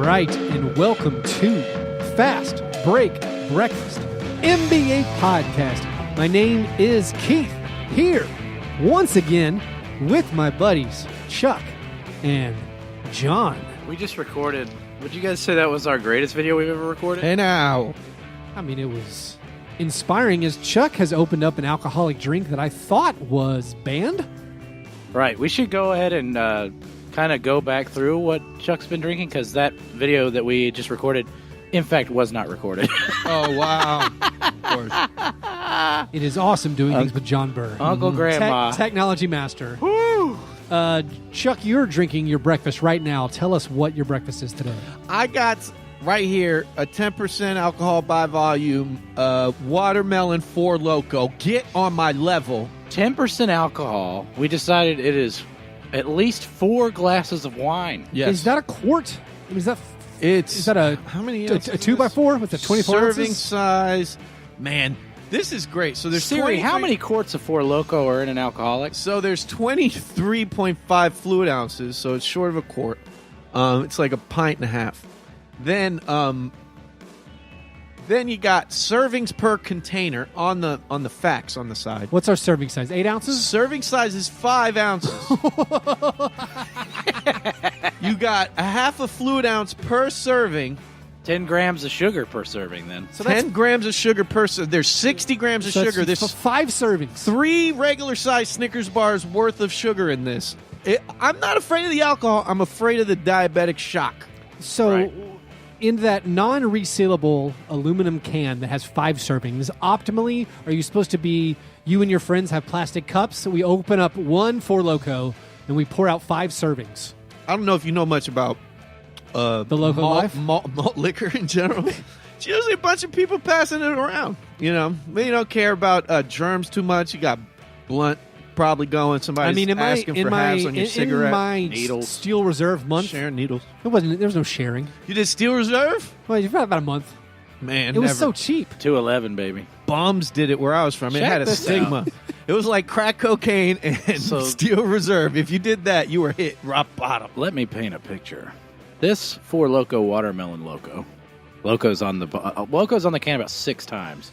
right, and welcome to Fast Break Breakfast NBA Podcast. My name is Keith, here once again with my buddies Chuck and John. We just recorded. Would you guys say that was our greatest video we've ever recorded? Hey now. I mean, it was inspiring as Chuck has opened up an alcoholic drink that I thought was banned. Right. We should go ahead and kind of go back through what Chuck's been drinking, because that video that we just recorded, in fact, was not recorded. Oh, wow. Of course. It is awesome doing things with John Burr. Uncle Grandma. Technology master. Woo! Chuck, you're drinking your breakfast right now. Tell us what your breakfast is today. I got right here a 10% alcohol by volume watermelon Four Loko. Get on my level. 10% alcohol. We decided it is at least 4 glasses of wine. Yes. Is that a quart? Is that a how many a 2x4 with a 24 serving ounces? size? Man, this is great. So there's Siri, how many quarts of Four Loko are in an alcoholic? So there's 23.5 fluid ounces, so it's short of a quart. It's like a pint and a half. Then you got servings per container on the facts on the side. What's our serving size? 8 ounces? Serving size is 5 ounces. You got a half a fluid ounce per serving. 10 grams of sugar per serving, then. So 10 grams of sugar per serving. There's 60 grams of sugar. There's 5 servings. 3 regular-sized Snickers bars worth of sugar in this. I'm not afraid of the alcohol. I'm afraid of the diabetic shock. So, Right. in that non-resealable aluminum can that has 5 servings, optimally, are you supposed to be, you and your friends have plastic cups, so we open up one Four Loko, and we pour out 5 servings? I don't know if you know much about The Loko life? malt liquor in general. It's usually a bunch of people passing it around. You know, you don't care about germs too much. You got blunt probably going. Somebody's asking for halves on your cigarette. In my Needles. Steel Reserve month, Sharing needles. there was no sharing. You did Steel Reserve? Well, you've got about a month. Man, It was never. so cheap. 211, baby. Bums did it where I was from. It Check had a this stigma. It was like crack cocaine and So- Steel Reserve. If you did that, you were hit rock bottom. Let me paint a picture. This Four Loko watermelon Loko, Loko's on the can about 6 times,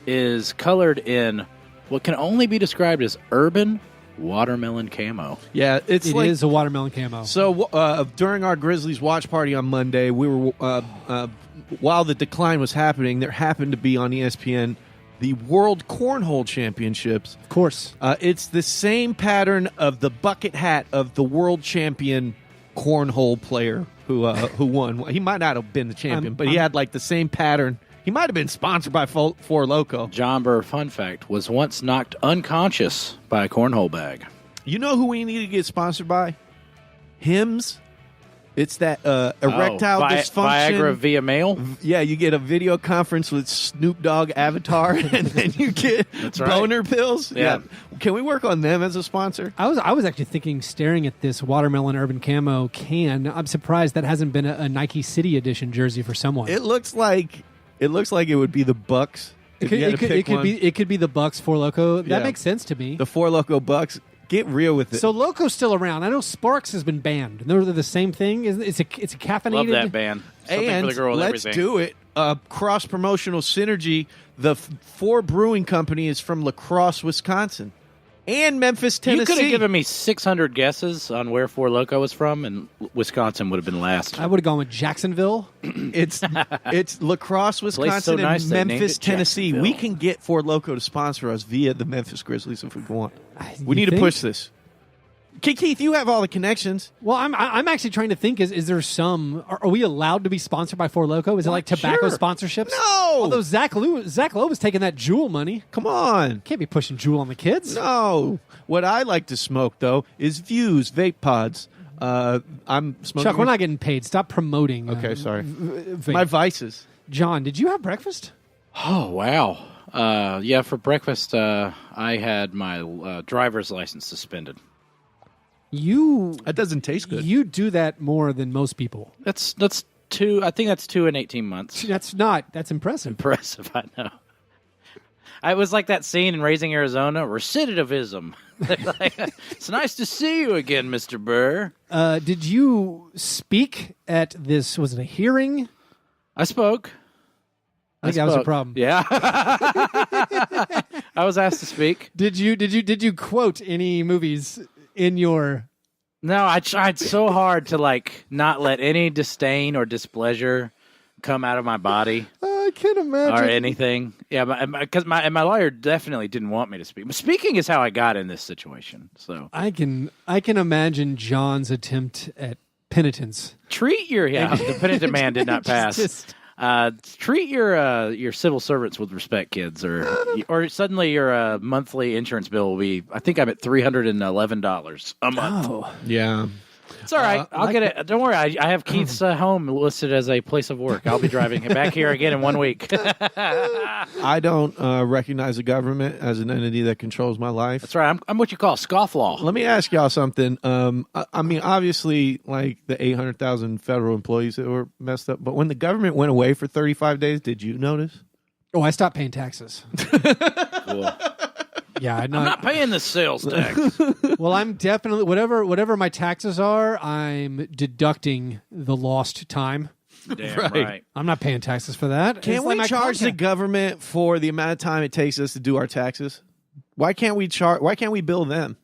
is colored in what can only be described as urban watermelon camo. Yeah, It is a watermelon camo. So during our Grizzlies watch party on Monday, we were while the decline was happening, there happened to be on ESPN the World Cornhole Championships. Of course. It's the same pattern of the bucket hat of the world champion cornhole player who won. He might not have been the champion, but he had like the same pattern. He might have been sponsored by Four Loko. John Burr, fun fact, was once knocked unconscious by a cornhole bag. You know who we need to get sponsored by? Hims. It's that erectile dysfunction. Viagra via mail? Yeah, you get a video conference with Snoop Dogg avatar, and then you get That's right. boner pills. Yeah. Can we work on them as a sponsor? I was actually thinking, staring at this watermelon urban camo can, I'm surprised that hasn't been a Nike City Edition jersey for someone. It looks like it would be the Bucks. It could be the Bucks Four Loko. That Yeah. makes sense to me. The Four Loko Bucks. Get real with it. So Loco's still around. I know Sparks has been banned. They're the same thing. It's a caffeinated. Love that band. Something and for the girl with let's everything. do it. Cross promotional synergy. The Four Brewing Company is from La Crosse, Wisconsin, and Memphis, Tennessee. You could have given me 600 guesses on where Four Loko was from, and Wisconsin would have been last. I would have gone with Jacksonville. It's La Crosse, Wisconsin, so nice and they named Memphis, it Tennessee. Jacksonville. We can get Four Loko to sponsor us via the Memphis Grizzlies if we want. We You need to think? push this. Keith, you have all the connections. Well, I'm actually trying to think. Is there some? Are we allowed to be sponsored by Four Loko? Is it like tobacco Sure. sponsorships? No. Although Zach Lowe was taking that Jewel money. Come on. Can't be pushing Jewel on the kids. No. What I like to smoke, though, is Views vape pods. I'm smoking. Chuck, we're not getting paid. Stop promoting. Okay, sorry. vape. My vices. John, did you have breakfast? Oh, wow. Yeah, for breakfast, I had my driver's license suspended. That doesn't taste good. You do that more than most people. That's 2. I think that's 2 in 18 months. That's impressive. Impressive, I know. I was like that scene in Raising Arizona, recidivism. It's nice to see you again, Mr. Burr. Did you speak at this? Was it a hearing? I spoke. I think that was a problem. Yeah. I was asked to speak. Did you quote any movies in your? No, I tried so hard to not let any disdain or displeasure come out of my body. I can't imagine. Or anything. Yeah, because my lawyer definitely didn't want me to speak. But speaking is how I got in this situation. So I can imagine John's attempt at penitence. treat your the penitent man did not pass. Treat your civil servants with respect, kids, or suddenly your monthly insurance bill will be. I think I'm at $311 a month. Oh, Yeah. It's all right. I'll get it. Don't worry. I have Keith's home listed as a place of work. I'll be driving back here again in 1 week. I don't recognize the government as an entity that controls my life. That's right. I'm what you call a scofflaw. Let me ask y'all something. I mean, obviously, like the 800,000 federal employees that were messed up, but when the government went away for 35 days, did you notice? Oh, I stopped paying taxes. Cool. Yeah, I'm not paying the sales tax. Well, I'm definitely whatever my taxes are, I'm deducting the lost time. Damn Right. right. I'm not paying taxes for that. Can't It's like we my charge the Comcast. government for the amount of time it takes us to do our taxes? Why can't we bill them?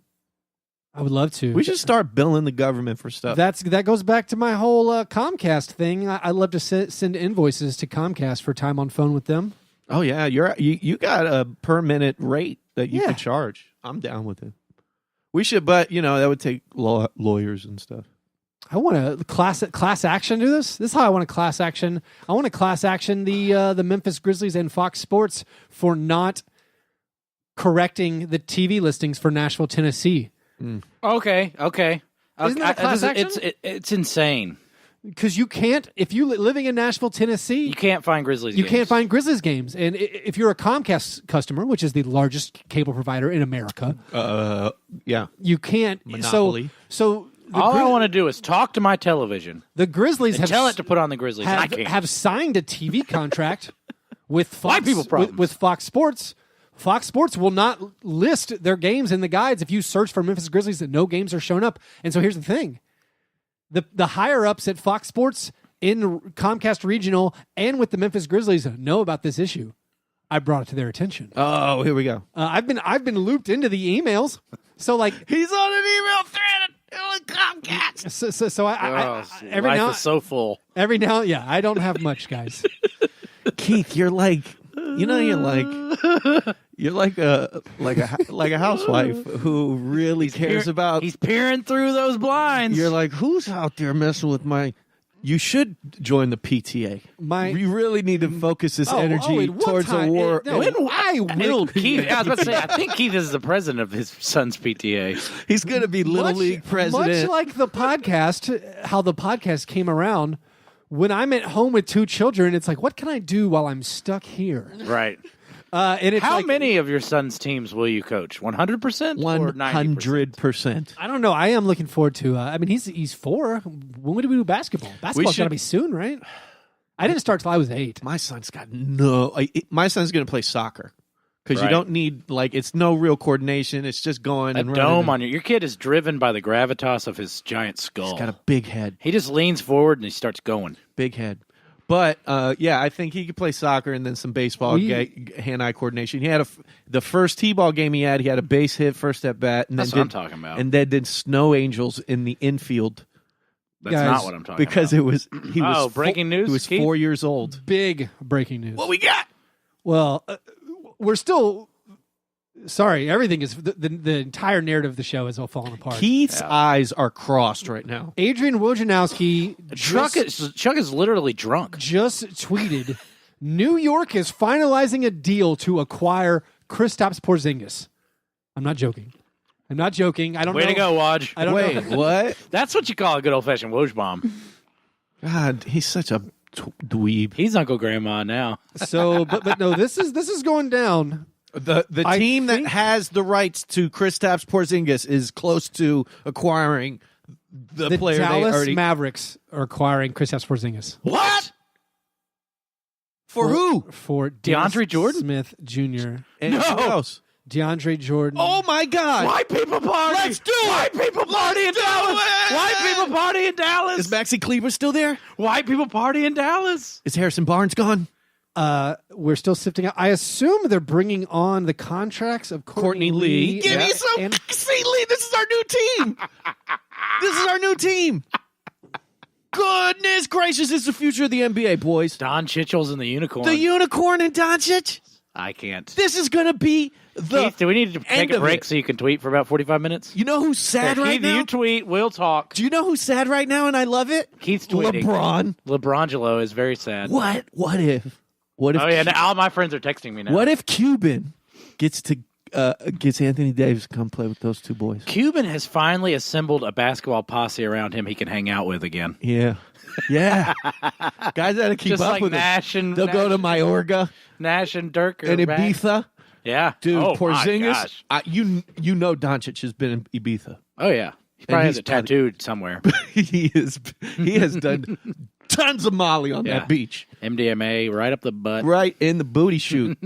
I would love to. We should start billing the government for stuff. That goes back to my whole Comcast thing. I love to send invoices to Comcast for time on phone with them. Oh yeah, you got a per minute rate that you Yeah. can charge. I'm down with it. We should, but that would take lawyers and stuff. I want to class action do this. This is how I want to class action. I want to class action the Memphis Grizzlies and Fox Sports for not correcting the TV listings for Nashville, Tennessee. Okay. Isn't that a class action? It's insane. Because you can't, if you living in Nashville, Tennessee, You can't find Grizzlies. you games. can't find Grizzlies games. And if you're a Comcast customer, which is the largest cable provider in America, Yeah. you can't. Monopoly. So the, All I want to do is talk to my television the Grizzlies and have tell it to put on the Grizzlies. and I can't. have signed a TV contract with Fox, White people problems. with Fox Sports. Fox Sports will not list their games in the guides. If you search for Memphis Grizzlies, no games are showing up. And so here's the thing. The higher-ups at Fox Sports in Comcast Regional and with the Memphis Grizzlies know about this issue. I brought it to their attention. Oh, here we go. I've been looped into the emails. So He's on an email thread with Comcast. so I every Life now is so full. yeah, I don't have much, guys. Keith, you're like a housewife who really cares about. He's peering through those blinds. You're like, who's out there messing with my? You should join the PTA. You really need to focus this energy at what towards time? a war. I will. Keith, I was about to say, I think Keith is the president of his son's PTA. He's going to be Little League president. Much like the podcast, how the podcast came around. When I'm at home with two children, it's like, what can I do while I'm stuck here? Right. And it's How like, many of your son's teams will you coach? 100% or 90%? 100%. I don't know. I am looking forward to. I mean, he's 4. When do we do basketball? Basketball's got to be soon, right? I didn't start till I was 8. My son's got my son's going to play soccer because you Right. don't need it's no real coordination. It's just going A and dome running. on your kid is driven by the gravitas of his giant skull. He's got a big head. He just leans forward and he starts going. Big head. But I think he could play soccer and then some baseball hand-eye coordination. He had the first T-ball game he had a base hit first at bat, and That's then what I'm talking about. And then did snow angels in the infield That's Guys, not what I'm talking because about. he was breaking news, He was Keith? 4 years old. Big breaking news. What we got? Well, we're still. Sorry, everything is the entire narrative of the show is all falling apart. Keith's eyes are crossed right now. Adrian Wojnarowski Chuck is literally drunk. just tweeted, New York is finalizing a deal to acquire Kristaps Porzingis. I'm not joking. I don't Way know. to go, Woj. I don't Wait, know. what? That's what you call a good old-fashioned Woj bomb. God, he's such a dweeb. He's Uncle Grandma now. So, but no, this is going down. The I team that think- has the rights to Kristaps Porzingis is close to acquiring the player Dallas they already. Mavericks are acquiring Kristaps Porzingis. What? For who? For DeAndre Jordan? Smith Jr. And who else? DeAndre Jordan. Oh my God! White people party. Let's do it. White people party in Dallas. White people party in Dallas. Is Maxi Kleber still there? White people party in Dallas. Is Harrison Barnes gone? We're still sifting out. I assume they're bringing on the contracts of Courtney Lee. Give me some. See, Lee, this is our new team. This is our new team. Goodness gracious, it's the future of the NBA, boys. Don Chichel's in the unicorn. The unicorn and Doncic. I can't. This is going to be the Keith, do we need to take a break it. so you can tweet for about 45 minutes? You know who's sad right Keith, now? you tweet, we'll talk. Do you know who's sad right now, and I love it? Keith's tweeting. LeBron. LeBrangelo is very sad. What? What if? What if? Oh, yeah, all my friends are texting me now. What if Cuban gets Anthony Davis to come play with those two boys? Cuban has finally assembled a basketball posse around him he can hang out with again. Yeah. Yeah. Guys that keep Just up like with Nash him. and They'll go to Mayorga Nash and Dirk and are back. Ibiza. Yeah. Dude, oh, Porzingis. My gosh. You know Doncic has been in Ibiza. Oh, yeah. He probably has he's it tattooed somewhere. He has done tons of Molly on Yeah. that beach. MDMA right up the butt. Right in the booty shoot.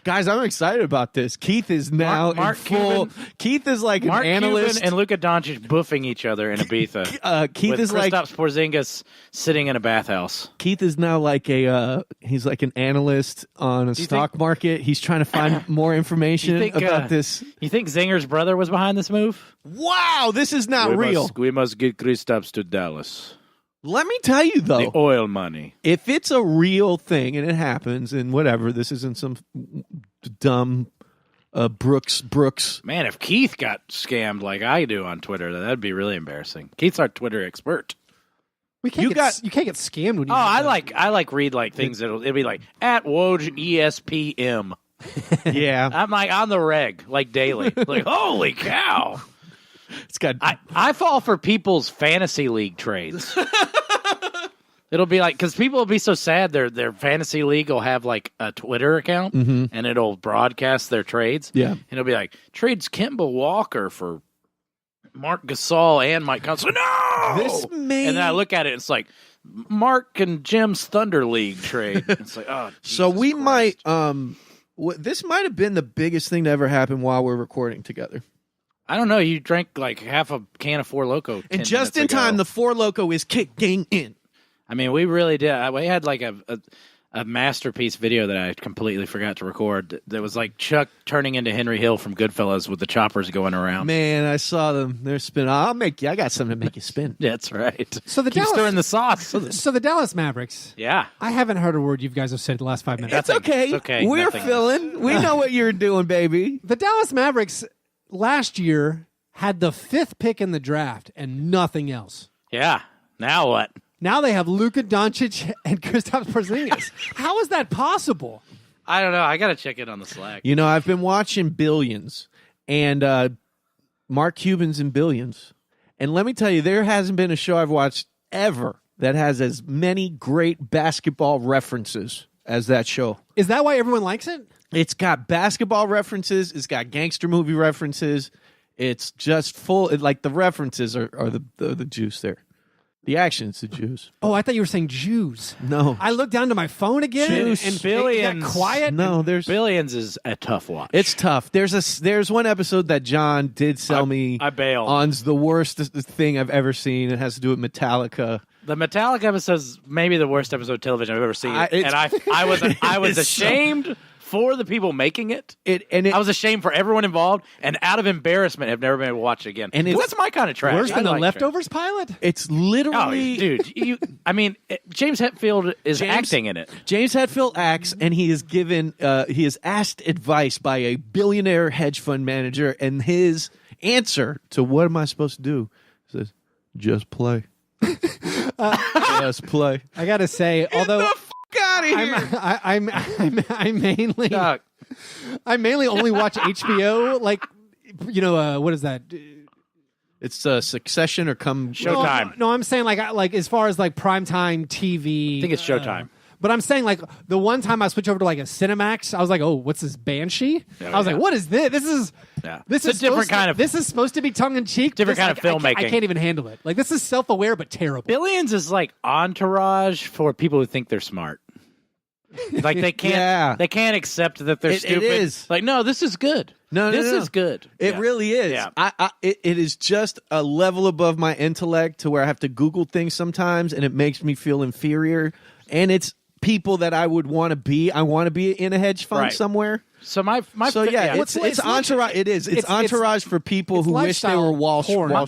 Guys, I'm excited about this. Keith is now Mark in full. Cuban- Keith is like Mark an analyst. Cuban and Luka Doncic buffing each other in Ibiza. Keith with is like Kristaps Porzingis sitting in a bathhouse. Keith is now like he's like an analyst on a stock market. He's trying to find more information about this. You think Zinger's brother was behind this move? Wow, this is not real. We must get Kristaps to Dallas. Let me tell you though, The oil money. if it's a real thing and it happens and whatever, this isn't some dumb Brooks. Man, if Keith got scammed like I do on Twitter, that'd be really embarrassing. Keith's our Twitter expert. You can't get scammed when you. Oh, I like read like things it'll be like at Woj ESPM. Yeah, I'm like on the reg, like daily. Like, holy cow. it's got. I fall for people's fantasy league trades. It'll be like, because people will be so sad their fantasy league will have like a Twitter account and it'll broadcast their trades. Yeah. And it'll be like, trades Kemba Walker for Mark Gasol and Mike Conley. No! This may- And then I look at it and it's like, Mark and Jim's Thunder League trade. It's like, oh, So Jesus we Christ. might. This might have been the biggest thing to ever happen while we're recording together. I don't know. You drank like half a can of Four Loko. 10 And just in minutes ago. time, the Four Loko is kicking in. I mean, we really did. We had like a masterpiece video that I completely forgot to record. That was like Chuck turning into Henry Hill from Goodfellas with the choppers going around. Man, I saw them. They're spinning. I'll make you. I got something to make you spin. That's right. So the Keep Dallas- stirring the sauce. So the Dallas Mavericks. Yeah. I haven't heard a word you guys have said the last 5 minutes. It's okay. It's okay. We're Nothing filling. We know what you're doing, baby. The Dallas Mavericks last year had the 5th pick in the draft and nothing else. Yeah. Now what? Now they have Luka Doncic and Kristaps Porzingis. How is that possible? I don't know. I got to check it on the Slack. You know, I've been watching Billions, and Mark Cuban's in Billions. And let me tell you, there hasn't been a show I've watched ever that has as many great basketball references as that show. Is that why everyone likes it? It's got basketball references. It's got gangster movie references. It's just full. Like the references are the juice there. The action's the juice. Oh, I thought you were saying Jews. No. I looked down to my phone again Juice. and Billions. it got quiet. No, there's Billions is a tough watch. It's tough. There's one episode that John did sell me. I bailed. On's the worst thing I've ever seen. It has to do with Metallica. The Metallica episode's maybe the worst episode of television I've ever seen. I was It's ashamed for the people making it. I I was ashamed for everyone involved, and out of embarrassment, have never been able to watch it again. And Well, that's my kind of trash. Worse I than the like Leftovers pilot? It's trash. literally Oh, dude, James Hetfield is acting in it. James Hetfield acts, and he is asked advice by a billionaire hedge fund manager, and his answer to what am I supposed to do says, "Just play, just play." I got to say, although Out of here. I mainly I mainly only watch HBO. Like, what is that? It's Succession or come Showtime. No, I'm saying like as far as like primetime TV. I think it's Showtime. But I'm saying like the one time I switched over to like a Cinemax, I was like, oh, what's this Banshee? I was like, what is this? This is It's a different kind of This is supposed to be tongue in cheek. Different kind of filmmaking. I can't even handle it. Like this is self aware but terrible. Billions is like Entourage for people who think they're smart. Like they can't they can't accept that they're stupid. It is. Like, no, this is good. This is good. It really is. Yeah. It is just a level above my intellect to where I have to Google things sometimes, and it makes me feel inferior. And it's people that I would want to be. I want to be in a hedge fund somewhere. So it's entourage. It's entourage for people who wish they were Wall Street. My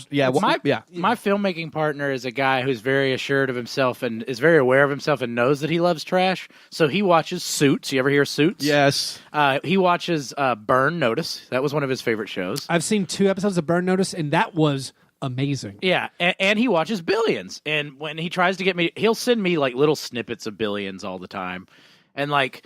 filmmaking partner is a guy who's very assured of himself and is very aware of himself and knows that he loves trash. So he watches Suits. You ever hear Suits? Yes. He watches Burn Notice. That was one of his favorite shows. I've seen 2 episodes of Burn Notice, and that was amazing. Yeah, and he watches Billions. And when he tries to get me, he'll send me like little snippets of Billions all the time, and like.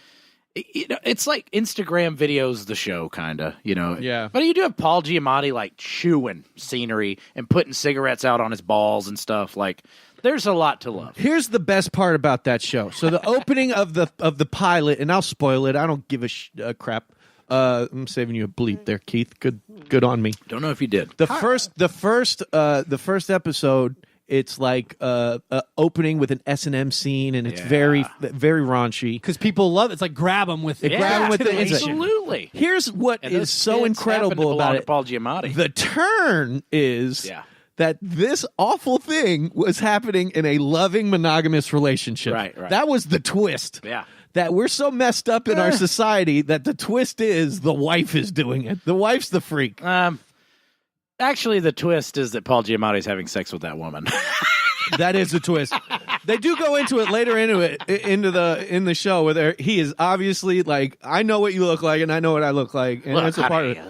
It's like Instagram videos, the show, kind of, Yeah. But you do have Paul Giamatti like chewing scenery and putting cigarettes out on his balls and stuff. Like, there's a lot to love. Here's the best part about that show. So the opening of the pilot, and I'll spoil it. I don't give a crap. I'm saving you a bleep there, Keith. Good on me. Don't know if you did. The first episode. It's like opening with an S&M scene, and it's very, very raunchy. Because people love it. It's like grab them with it. Grab them with it. Absolutely. Here's what is so incredible about it. Paul Giamatti. The turn is that this awful thing was happening in a loving, monogamous relationship. Right. That was the twist. Yeah. That we're so messed up in our society that the twist is the wife is doing it. The wife's the freak. Actually, the twist is that Paul Giamatti's having sex with that woman. That is the twist. They do go into it later in the show where he is obviously like, I know what you look like and I know what I look like, and that's a part of it.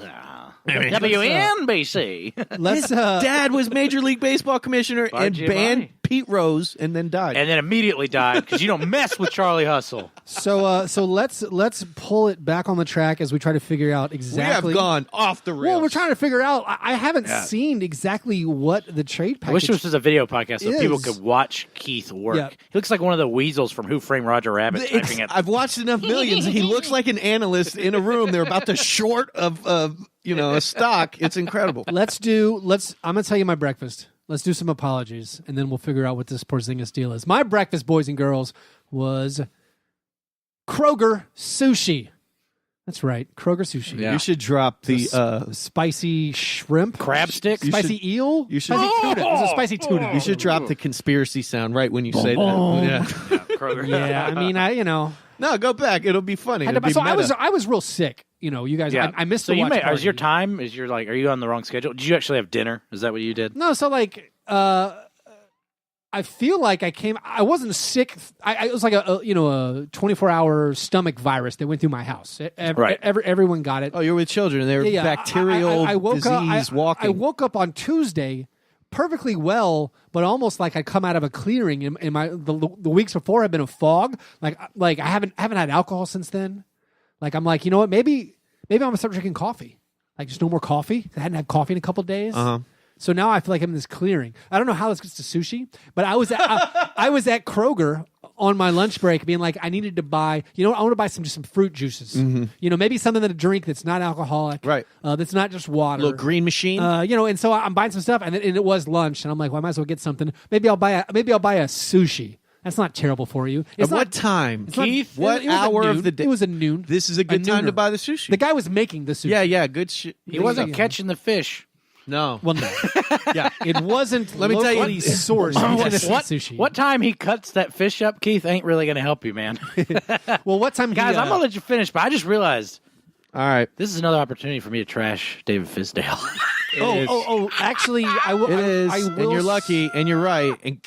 WNBC. His dad was Major League Baseball commissioner and banned Pete Rose, and then died. And then immediately died because you don't mess with Charlie Hustle. So let's pull it back on the track as we try to figure out exactly. We have gone off the rails. Well, we're trying to figure out. I haven't seen exactly what the trade package. I wish this was a video podcast so people could watch Keith work. Yeah. He looks like one of the weasels from Who Framed Roger Rabbit. Typing it. I've watched enough Millions. He looks like an analyst in a room. They're about to short a stock. It's incredible. I'm gonna tell you my breakfast. Let's do some apologies, and then we'll figure out what this Porzingis deal is. My breakfast, boys and girls, was Kroger sushi. That's right, Kroger sushi. Yeah. You should drop the spicy shrimp, crab stick, spicy eel. You should spicy tuna. It was a spicy tuna. You should drop the conspiracy sound right when you say that. Yeah, Kroger. Yeah, I mean, No, go back. It'll be funny. I was real sick. You guys. Yeah. I missed. So you may. Is your time? Are you on the wrong schedule? Did you actually have dinner? Is that what you did? No. So I feel like I wasn't sick. It was like a 24-hour stomach virus that went through my house. Everyone got it. Oh, you're with children. They're bacterial disease walking. I woke up on Tuesday perfectly well, but almost like I'd come out of a clearing. In the weeks before, I've been a fog. Like I haven't had alcohol since then. Like I'm like, you know what? Maybe I'm gonna start drinking coffee. Like just no more coffee. I hadn't had coffee in a couple of days. So now I feel like I'm in this clearing. I don't know how this gets to sushi, but I was at Kroger on my lunch break being like, I needed to buy, I want to buy some fruit juices. Mm-hmm. Maybe something that a drink that's not alcoholic. Right. That's not just water. A little green machine. And so I'm buying some stuff and it was lunch and I'm like, well, I might as well get something. Maybe I'll buy a sushi. That's not terrible for you. At what time, Keith? What hour of the day? It was a noon. This is a good time to buy the sushi. The guy was making the sushi. Yeah, good shit. He wasn't catching the fish. No. Well, no. Yeah, it wasn't. Let me tell you, sourced sushi. What time he cuts that fish up, Keith, ain't really going to help you, man. Well, what time, guys? I'm gonna let you finish, but I just realized. All right, this is another opportunity for me to trash David Fisdale. Actually, I will. It is, and you're lucky, and you're right. And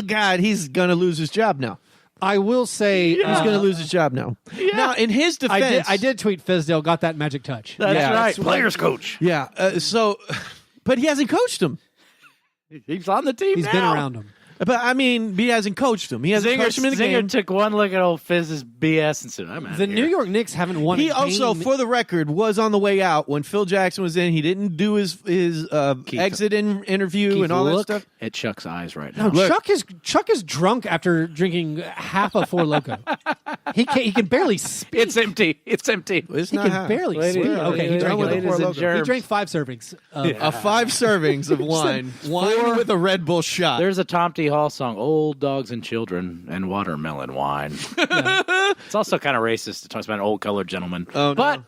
God, he's gonna lose his job now. I will say he's going to lose his job now. Yeah. Now, in his defense, I did tweet Fisdale got that magic touch. That's right, players coach. Yeah. But he hasn't coached him. He's on the team. He's been around him. But I mean, he hasn't coached him. He hasn't coached him in the game. Took one look at old Fizz's BS and said, "I'm out." The New York Knicks haven't won. He also, for the record, was on the way out when Phil Jackson was in. He didn't do his exit interview Keith, and all that stuff. At Chuck's eyes right now. No, Chuck is drunk after drinking half a Four Loko. He can barely speak. It's empty. It's he can barely speak. Okay, he drank 5 servings. 5 servings of wine. Wine with a Red Bull shot. There's a Tomty Hall song, Old Dogs and Children and Watermelon Wine. It's also kind of racist. It talks about an old colored gentleman. Oh, but no.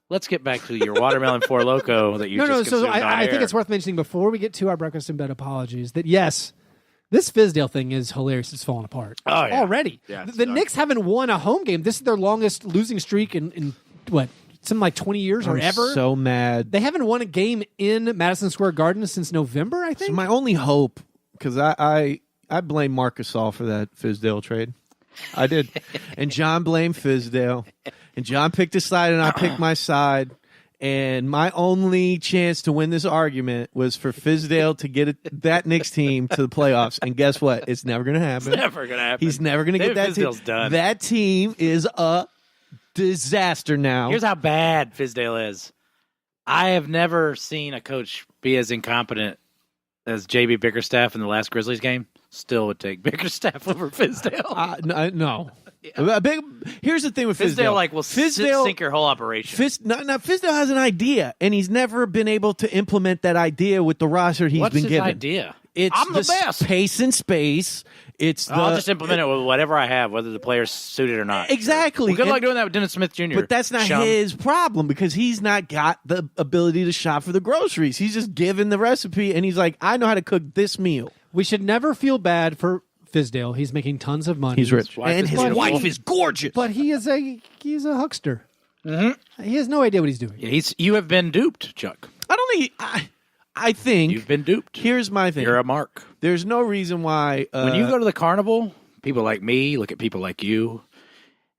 let's get back to your Watermelon Four Loko that you just consumed So on I think air. it's worth mentioning before we get to our breakfast in bed apologies that, yes, this Fizdale thing is hilarious. It's falling apart already. Yeah, the Knicks haven't won a home game. This is their longest losing streak in what, something like 20 years or I'm ever. so mad. They haven't won a game in Madison Square Garden since November, I think. So my only hope, because I blame Marc Gasol for that Fizdale trade. I did. And John blamed Fizdale. And John picked his side and I picked my side. And my only chance to win this argument was for Fizdale to get that Knicks team to the playoffs. And guess what? It's never going to happen. It's never going to happen. He's never going to get that Fizdale's team. done. That team is a disaster now. Here's how bad Fizdale is. I have never seen a coach be as incompetent as JB Bickerstaff in the last Grizzlies game. Still would take Bickerstaff over Fizdale. No. Here's the thing with Fizdale. Will sink your whole operation. Fizdale has an idea, and he's never been able to implement that idea with the roster he's What's been his given. idea? It's I'm the best. Pace and space. I'll just implement it with whatever I have, whether the player's suited or not. Exactly. Well, good luck doing that with Dennis Smith Jr. But that's not his problem because he's not got the ability to shop for the groceries. He's just given the recipe, and he's like, I know how to cook this meal. We should never feel bad for Fizdale. He's making tons of money. He's rich. wife is His beautiful. wife is gorgeous. But he's a huckster. Mm-hmm. He has no idea what he's doing. Yeah, you have been duped, Chuck. I think You've been duped. Here's my thing. You're a mark. There's no reason why When you go to the carnival, people like me look at people like you,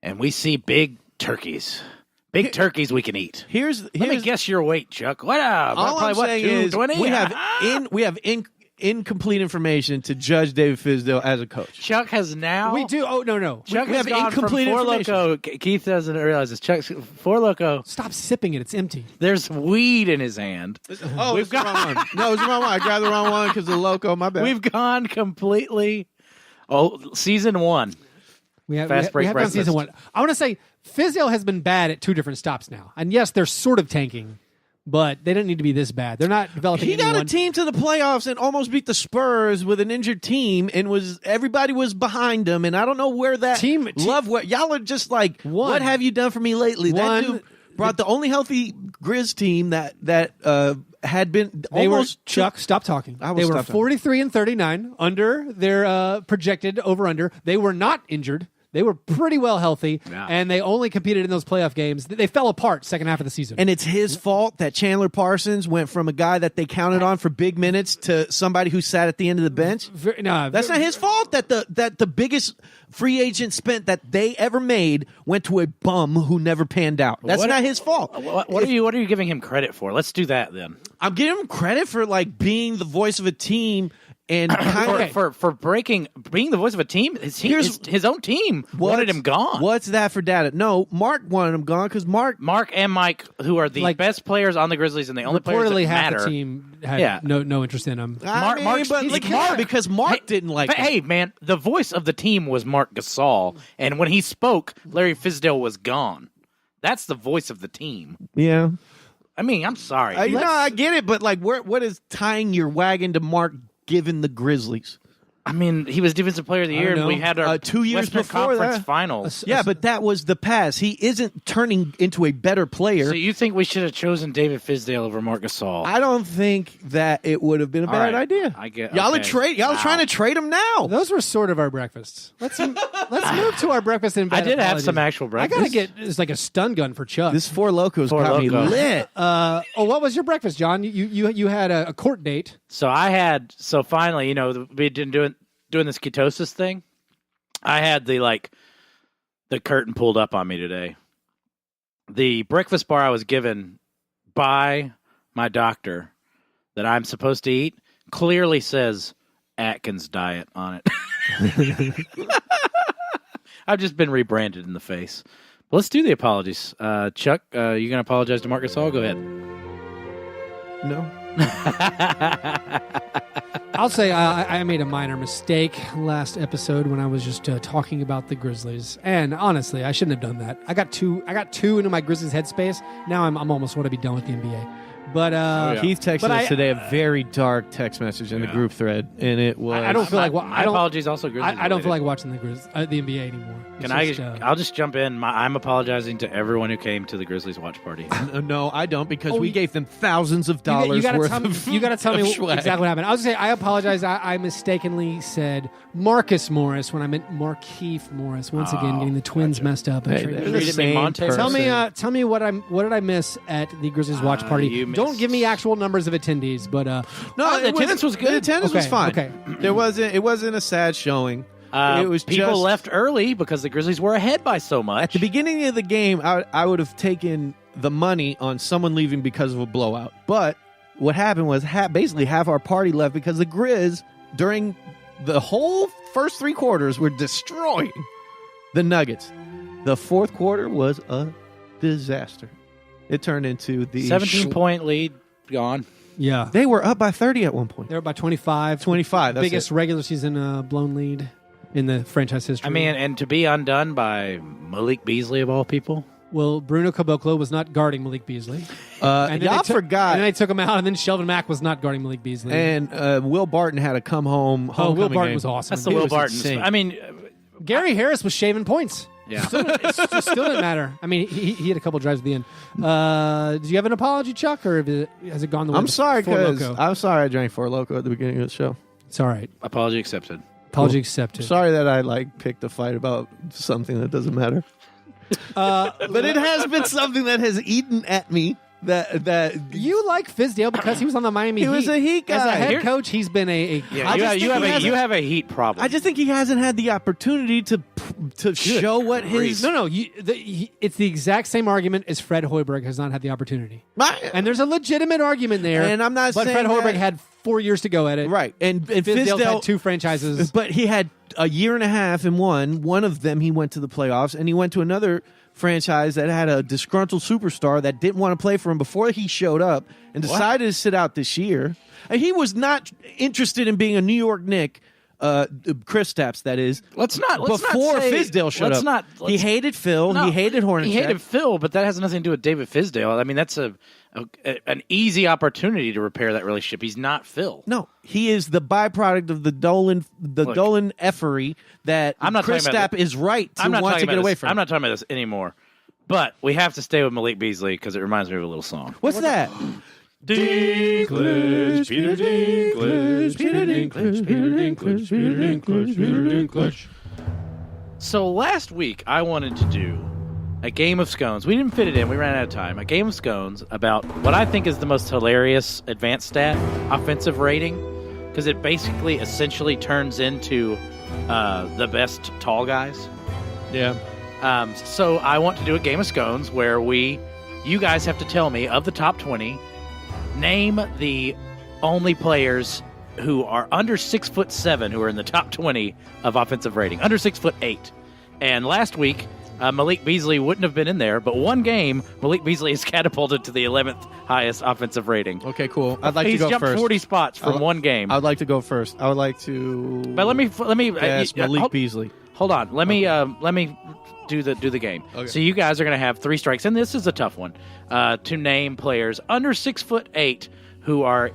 and we see big turkeys. Big turkeys we can eat. Let me guess your weight, Chuck. What up? All I'm saying is 220? we have incomplete information to judge David Fizdale as a coach. Chuck has now. We do. Oh, no. Chuck we has have gone from incomplete Four information. Loko. Keith doesn't realize this. Chuck's Four Loko. Stop sipping it. It's empty. There's weed in his hand. Oh, it's the wrong one. No, it's the wrong one. I grabbed the wrong one because of the Loco. My bad. We've gone completely. Season 1. We have Fast break done season breakfast. 1. I want to say Fizdale has been bad at 2 different stops now. And yes, they're sort of tanking, but they don't need to be this bad. They're not developing He got anyone. a team to the playoffs and almost beat the Spurs with an injured team, and everybody was behind him. And I don't know where that y'all are just like, what have you done for me lately? That dude brought the only healthy Grizz team that had been Chuck, stop talking. They were 43 and 39 under their projected over-under. They were not injured. They were pretty well healthy, and they only competed in those playoff games. They fell apart second half of the season. And it's his fault that Chandler Parsons went from a guy that they counted on for big minutes to somebody who sat at the end of the bench. That's not his fault that the biggest free agent spent that they ever made went to a bum who never panned out. That's not his fault. What are you giving him credit for? Let's do that then. I'm giving him credit for being the voice of a team. And for being the voice of a team, his own team wanted him gone. What's that for data? No, Mark wanted him gone because Mark and Mike, who are the best players on the Grizzlies and the only players that reportedly half matter. the team had no interest in him. Because Mark didn't like him. Hey, man, the voice of the team was Marc Gasol, and when he spoke, Larry Fizdale was gone. That's the voice of the team. Yeah. I mean, I'm sorry. I get it, but what is tying your wagon to Mark given the Grizzlies? I mean, he was Defensive Player of the Year, and we had our 2 years Western before Conference that. Finals. Yeah, but that was the past. He isn't turning into a better player. So you think we should have chosen David Fizdale over Marc Gasol? I don't think that it would have been a bad idea. I get y'all are trying to trade him now. Those were sort of our breakfasts. Let's move to our breakfast in bed. I did have some actual breakfast. I gotta get it's like a stun gun for Chuck. This Four Locos got me lit. What was your breakfast, John? You had a court date. So finally, we didn't doing this ketosis thing. I had the curtain pulled up on me today. The breakfast bar I was given by my doctor that I'm supposed to eat clearly says Atkins diet on it. I've just been rebranded in the face. But let's do the apologies. Chuck, you going to apologize to Marc Gasol? Go ahead. No. I'll say I made a minor mistake last episode when I was just talking about the Grizzlies, and honestly, I shouldn't have done that. I got too into my Grizzlies headspace. Now I'm almost want to be done with the NBA. But Keith texted but us today a very dark text message in the group thread, and it was. I don't feel like My apologies also Grizzlies I don't feel like related. watching the NBA anymore. Can I'll just jump in. I'm apologizing to everyone who came to the Grizzlies watch party. No, I don't, because we gave them thousands of dollars worth of. You got to tell me swag. exactly what happened. I was going to say, I apologize. I mistakenly said Marcus Morris when I meant Markeith Morris. Once again, getting the Twins messed up. Hey, And they're the Treated me same Monte. person. tell me what did I miss at the Grizzlies watch party? you Don't give me missed- actual numbers of attendees, but No, the attendance was good. The attendance was Okay, fine. okay. It wasn't a sad showing. It was people just, left early because the Grizzlies were ahead by so much. At the beginning of the game, I would have taken the money on someone leaving because of a blowout. But what happened was basically half our party left because the Grizz, during the whole first 3 quarters, were destroying the Nuggets. The fourth quarter was a disaster. It turned into the 17-point lead gone. yeah. They were up by 30 at one point. They were by 25. 25. That's Biggest regular season blown lead in the franchise history. I mean, and to be undone by Malik Beasley of all people. well, Bruno Caboclo was not guarding Malik Beasley. Y'all they forgot. And then they took him out, and then Shelvin Mack was not guarding Malik Beasley. And Will Barton had a come home. Will homecoming Barton game. was awesome. That's the It Will was Barton. insane. I mean, Gary Harris was shaving points. yeah. Still didn't matter. I mean, he had a couple drives at the end. Did you have an apology, Chuck, or has it gone the way? I'm sorry Four because Loko? I'm sorry I drank Four Loko at the beginning of the show. It's all right. Apology accepted. Apology accepted. Sorry that I picked a fight about something that doesn't matter. But it has been something that has eaten at me. That You like Fizdale because he was on the Miami Heat. He was a Heat As a guy. head Here- coach, he's been a Yeah, I just you think have a heat problem. I just think he hasn't had the opportunity to show what his. No. It's the exact same argument as Fred Hoiberg has not had the opportunity. And there's a legitimate argument there. And I'm not but saying Fred Hoiberg that- had 4 years to go at it. Right, and Fizdale's Fizdale had 2 franchises. But he had a year and a half and won. One of them he went to the playoffs, and he went to another franchise that had a disgruntled superstar that didn't want to play for him before he showed up and decided to sit out this year. And he was not interested in being a New York Knick. Kristaps, that is. Let's not before say, Fizdale showed up. He hated Phil. No, he hated Hornacek. He hated Phil, but that has nothing to do with David Fizdale. I mean, that's an easy opportunity to repair that relationship. He's not Phil. No, he is the byproduct of the Dolan effery that I'm not talking about Kristaps is right to I'm not want talking to get about away this. from. I'm not talking about this anymore. But we have to stay with Malik Beasley because it reminds me of a little song. What's that? Dinklage, Peter Dinklage, Peter Dinklage, Peter Dinklage, Peter Dinklage, Peter Dinklage. So last week I wanted to do a game of scones. We didn't fit it in. We ran out of time. A game of scones about what I think is the most hilarious advanced stat, offensive rating, because it basically essentially turns into the best tall guys. Yeah. So I want to do a game of scones where you guys have to tell me of the top 20, name the only players who are under 6'7" who are in the top 20 of offensive rating, under 6'8". And last week, Malik Beasley wouldn't have been in there, but one game, Malik Beasley is catapulted to the 11th highest offensive rating. Okay, cool. I'd like He's to go jumped first. 40 spots from one game. I would like to go first. I would like to. But let me. Yes, Malik Beasley. Hold on. Let me do the game. Okay. So you guys are going to have 3 strikes, and this is a tough one to name players under 6'8" who are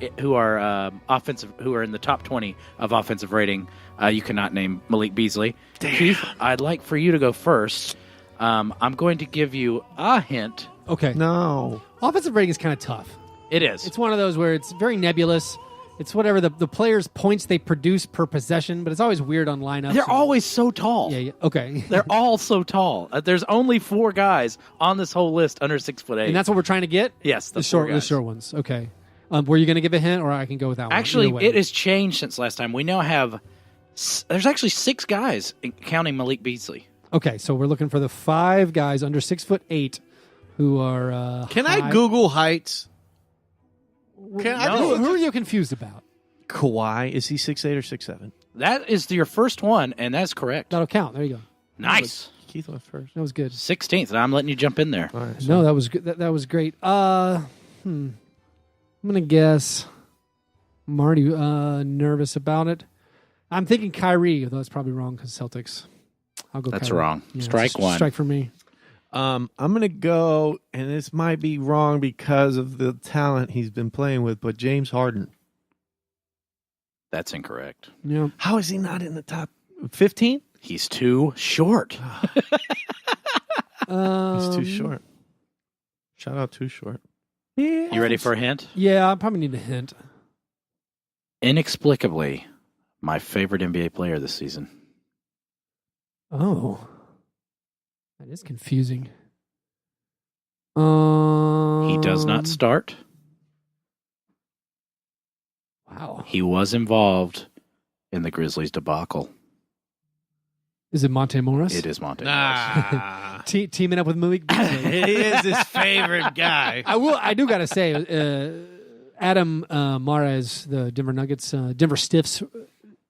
offensive, who are in the top 20 of offensive rating. You cannot name Malik Beasley. Damn. Keith, I'd like for you to go first. I'm going to give you a hint. Okay. No. Offensive rating is kind of tough. It is. It's one of those where it's very nebulous. It's whatever the players' points they produce per possession, but it's always weird on lineups. They're always so tall. Yeah. Okay. They're all so tall. There's only 4 guys on this whole list under 6'8". And that's what we're trying to get? Yes, the short ones. Okay. Were you going to give a hint, or I can go with that one? Actually, Either way. it has changed since last time. We now have there's actually 6 guys, counting Malik Beasley. Okay, so we're looking for the 5 guys under 6'8" who are. Can high. I Google heights? Can I Who are you confused about? Kawhi, is he 6'8" or 6'7"? That is your first one, and that's correct. That'll count. There you go. Nice. Keith went first. That was good. 16th, and I'm letting you jump in there. All right. No, that was good. That was great. I'm gonna guess. I'm already nervous about it. I'm thinking Kyrie, although that's probably wrong because Celtics. I'll go. That's Kyrie. wrong. Yeah, Strike it's a one. Strike for me. I'm going to go, and this might be wrong because of the talent he's been playing with, but James Harden. That's incorrect. Yeah. How is he not in the top 15? He's too short. He's too short. Shout out Too Short. You ready for a hint? Yeah, I probably need a hint. Inexplicably, my favorite NBA player this season. Oh. That is confusing. He does not start. Wow. He was involved in the Grizzlies debacle. Is it Monte Morris? It is Monte Morris. Nah. Teaming up with Malik Beasley. He is his favorite guy. I do gotta say, Adam Mares, the Denver Nuggets, Denver Stiffs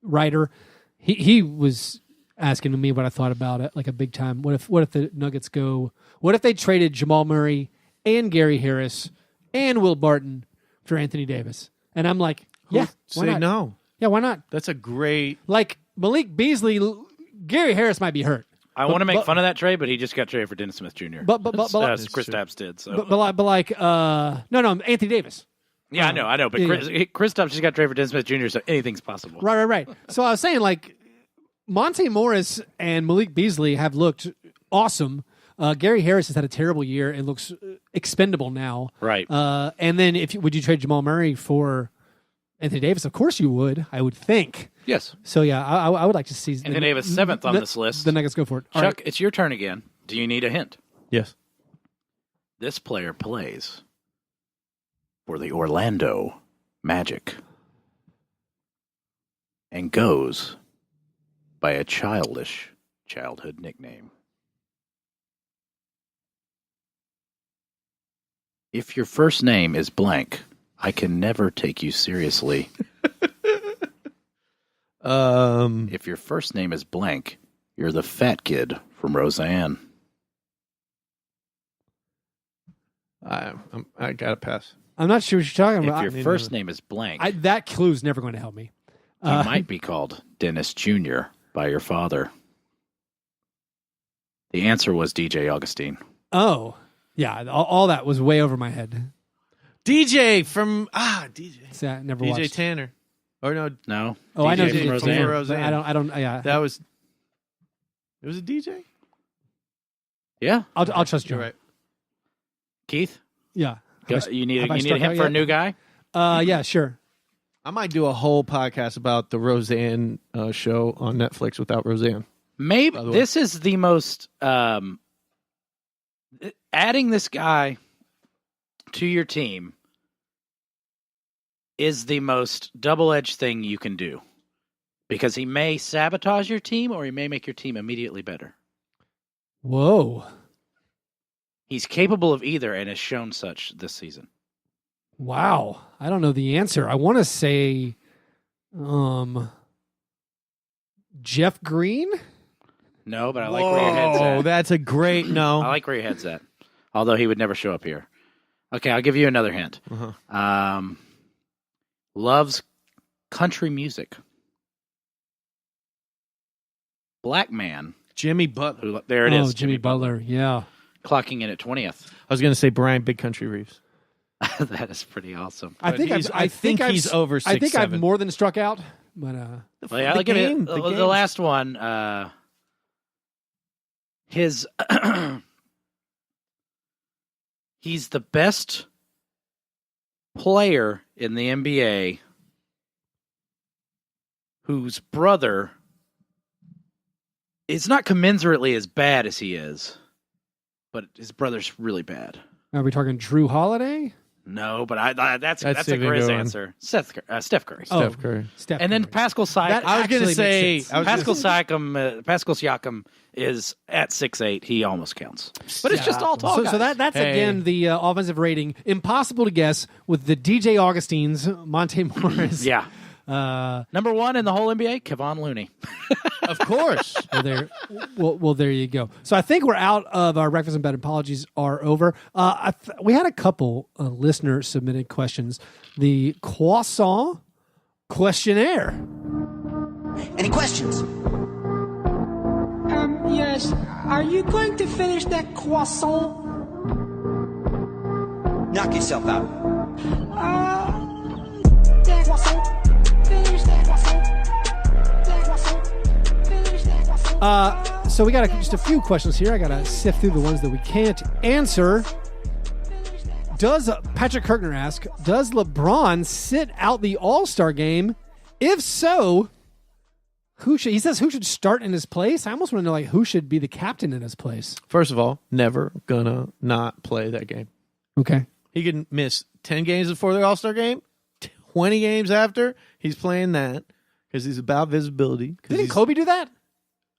writer, he was asking me what I thought about it, like a big time. What if the Nuggets go? What if they traded Jamal Murray and Gary Harris and Will Barton for Anthony Davis? And I'm like, yeah, why Say not? no. Yeah, why not? That's a great. Like Malik Beasley, Gary Harris might be hurt. I want to make fun of that trade, but he just got traded for Dennis Smith Jr. But as Chris Stapps did. So. No, Anthony Davis. Yeah, I know. But Chris Stapps just got traded for Dennis Smith Jr., so anything's possible. Right. So I was saying, like, Monte Morris and Malik Beasley have looked awesome. Gary Harris has had a terrible year and looks expendable now. Right. And then would you trade Jamal Murray for Anthony Davis? Of course you would, I would think. Yes. So, yeah, I would like to see Anthony Davis, 7th on this list. The Nuggets go for it. Chuck, it's your turn again. Do you need a hint? Yes. This player plays for the Orlando Magic and goes by a childhood nickname. If your first name is blank, I can never take you seriously. If your first name is blank, you're the fat kid from Roseanne. I gotta pass. I'm not sure what you're talking about. If your first name is blank, that clue's never going to help me. you might be called Dennis Jr. by your father. The answer was DJ Augustine. Oh, yeah. All that was way over my head. DJ from DJ. So I never DJ watched. Tanner. Or no. No. Oh, I know DJ DJ from Tanner, Roseanne. but I don't. Yeah, It was a DJ? Yeah. I'll trust you. You're right. Keith? Yeah. You need have I a struck hint out for a yet? new guy? Yeah, sure. I might do a whole podcast about the Roseanne show on Netflix without Roseanne. Maybe By the way. this is the most adding this guy to your team is the most double-edged thing you can do, because he may sabotage your team or he may make your team immediately better. Whoa. He's capable of either and has shown such this season. Wow. I don't know the answer. I want to say Jeff Green? No, but I like where your head's Oh, at. that's a great no. I like where your head's at. Although he would never show up here. Okay, I'll give you another hint. Uh-huh. Loves country music. Black man. Jimmy Butler. There it is. Oh, Jimmy Butler. Yeah. Clocking in at 20th. I was going to say Brian Big Country Reeves. That is pretty awesome. I think he's over 6'7". I think I've more than struck out, but Well, yeah, I'll give you the last one. His he's the best player in the NBA whose brother is not commensurately as bad as he is, but his brother's really bad. are we talking Drew Holiday? No, but that's a even Grizz going. answer. Steph Curry. Oh, Steph Curry. Steph And then Curry. Pascal Siakam. That I was going to actually say makes sense. Pascal Siakam is at 6'8". He almost counts. But it's just all tall So guys. that's Hey. again the offensive rating. Impossible to guess with the DJ Augustines, Monte Morris. Yeah. Number one in the whole NBA, Kevon Looney. Of course. Well, there you go. So I think we're out of our breakfast and bed apologies are over. We had a couple listener submitted questions. The croissant questionnaire. Any questions? Yes. Are you going to finish that croissant? Knock yourself out. That croissant. Finish that croissant. That croissant. Finish that croissant. So we got just a few questions here. I got to sift through the ones that we can't answer. Does Patrick Kirkner ask, does LeBron sit out the All-Star game? If so, who should start in his place? I almost want to know who should be the captain in his place. First of all, never gonna not play that game. Okay. He can miss 10 games before the All-Star game, 20 games after. He's playing that because he's about visibility. Didn't Kobe do that?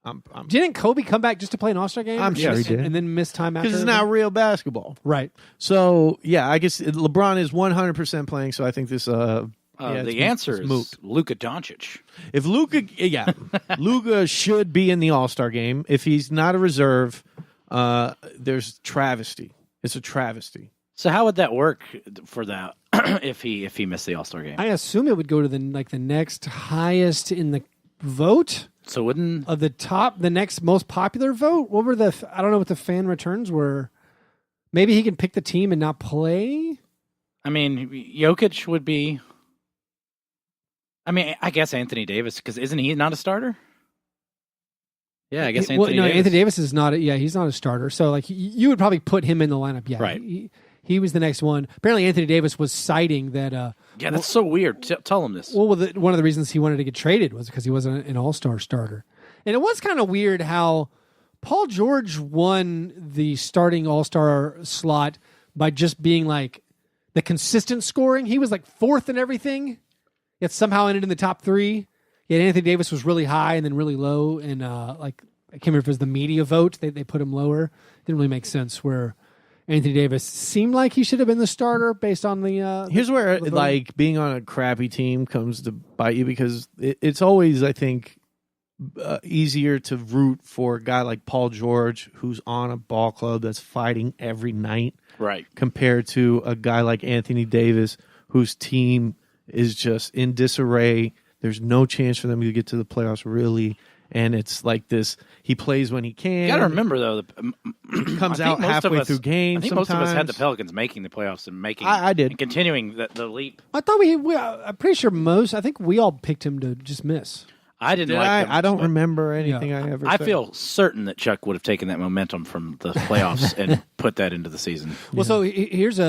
I'm Didn't Kobe come back just to play an All-Star game? I'm sure he did. And then miss time after? Because it's not real basketball. Right. So, yeah, I guess LeBron is 100% playing, so I think this... the answer is moot. Luka Doncic. If Luka, Luka should be in the All-Star game. If he's not a reserve, there's travesty. It's a travesty. So how would that work for that if he missed the All-Star game? I assume it would go to the next highest in the vote. So wouldn't the next most popular vote? What were I don't know what the fan returns were. Maybe he can pick the team and not play. I mean, Jokic would be. I mean, I guess Anthony Davis, because isn't he not a starter? Yeah, I guess Anthony Davis. Anthony Davis is not. He's not a starter. So you would probably put him in the lineup. Yeah, right. He was the next one. Apparently, Anthony Davis was citing that. Yeah, that's so weird. Tell him this. Well, one of the reasons he wanted to get traded was because he wasn't an All-Star starter, and it was kind of weird how Paul George won the starting All-Star slot by just being the consistent scoring. He was fourth in everything, yet somehow ended in the top three. Yet Anthony Davis was really high and then really low, and I can't remember if it was the media vote. They put him lower. Didn't really make sense where Anthony Davis seemed like he should have been the starter based on the. Here's where being on a crappy team comes to bite you, because it's always, I think, easier to root for a guy like Paul George, who's on a ball club that's fighting every night, right? Compared to a guy like Anthony Davis, whose team is just in disarray. There's no chance for them to get to the playoffs, really. And it's like this. He plays when he can. You got to remember, though, he comes out halfway through games. I think sometimes. most of us had the Pelicans making the playoffs and making. I did. And continuing the leap. I thought I'm pretty sure I think we all picked him to just miss. I didn't like them. I don't remember anything I ever said. I feel certain that Chuck would have taken that momentum from the playoffs and put that into the season. Well, so here's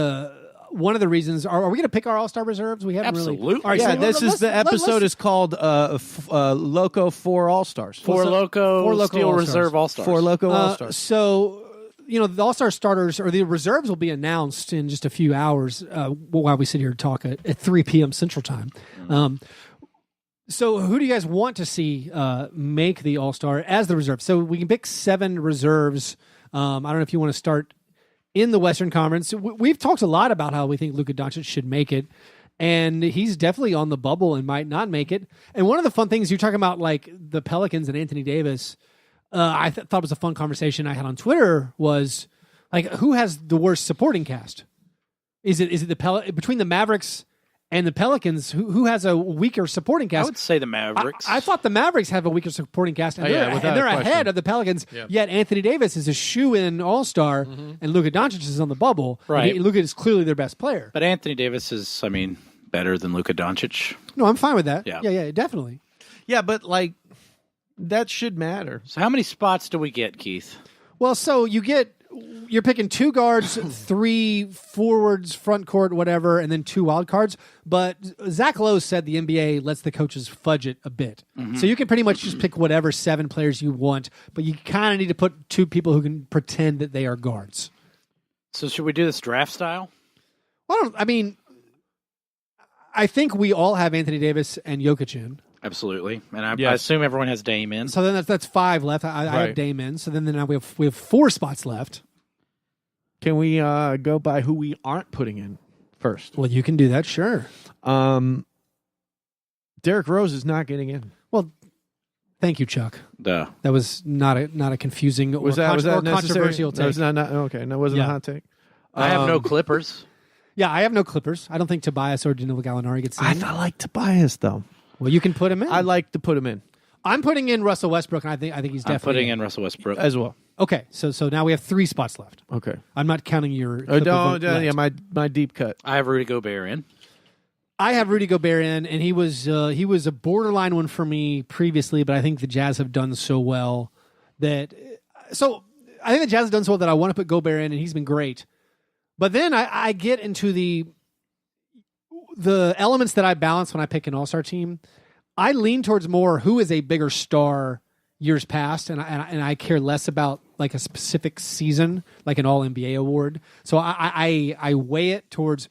one of the reasons. Are we going to pick our All-Star reserves? We haven't Absolutely. really. All right, yeah, the episode is called Loko 4 All-Stars. Four Loko Steel All-Stars. Reserve All-Stars. 4 Loko All-Stars. So, the All-Star starters or the reserves will be announced in just a few hours while we sit here and talk at 3 p.m. Central Time. So who do you guys want to see make the All-Star as the reserve? So we can pick 7 reserves. I don't know if you want to start in the Western Conference. We've talked a lot about how we think Luka Doncic should make it, and he's definitely on the bubble and might not make it. And one of the fun things you're talking about, the Pelicans and Anthony Davis, I thought was a fun conversation I had on Twitter was, who has the worst supporting cast? Is it between the Mavericks and the Pelicans, who has a weaker supporting cast? I would say the Mavericks. I thought the Mavericks have a weaker supporting cast, and they're ahead of the Pelicans. Yep. Yet Anthony Davis is a shoe-in All-Star, and Luka Doncic is on the bubble. Right. Luka is clearly their best player. But Anthony Davis is, better than Luka Doncic. No, I'm fine with that. Yeah, definitely. Yeah, but that should matter. So how many spots do we get, Keith? Well, so you're picking 2 guards, 3 forwards, front court, whatever, and then 2 wild cards. But Zach Lowe said the NBA lets the coaches fudge it a bit. Mm-hmm. So you can pretty much just pick whatever 7 players you want, but you kind of need to put 2 people who can pretend that they are guards. So should we do this draft style? I think we all have Anthony Davis and Jokic in. Absolutely. And I assume everyone has Dame in. So then that's 5 left. I have Dame in. So then now we have 4 spots left. Can we go by who we aren't putting in first? Well, you can do that, sure. Derrick Rose is not getting in. Well, thank you, Chuck. Duh. That was not a confusing or controversial take. That was not okay. That wasn't a hot take. I have no Clippers. Yeah, I have no Clippers. I don't think Tobias or Danilo Gallinari gets in. I like Tobias, though. Well, you can put him in. I like to put him in. I'm putting in Russell Westbrook, and I think he's I'm definitely putting in Russell Westbrook. as well. Okay, so now we have 3 spots left. Okay. I'm not counting your. Oh, Clipper vote yeah, left. my deep cut. I have Rudy Gobert in. I have Rudy Gobert in, and he was a borderline one for me previously, but I think the Jazz have done so well that. So I think the Jazz have done so well that I want to put Gobert in, and he's been great. But then I get into the elements that I balance when I pick an All-Star team. I lean towards more who is a bigger star years past, and I care less about like a specific season, like an All-NBA award. So I weigh it towards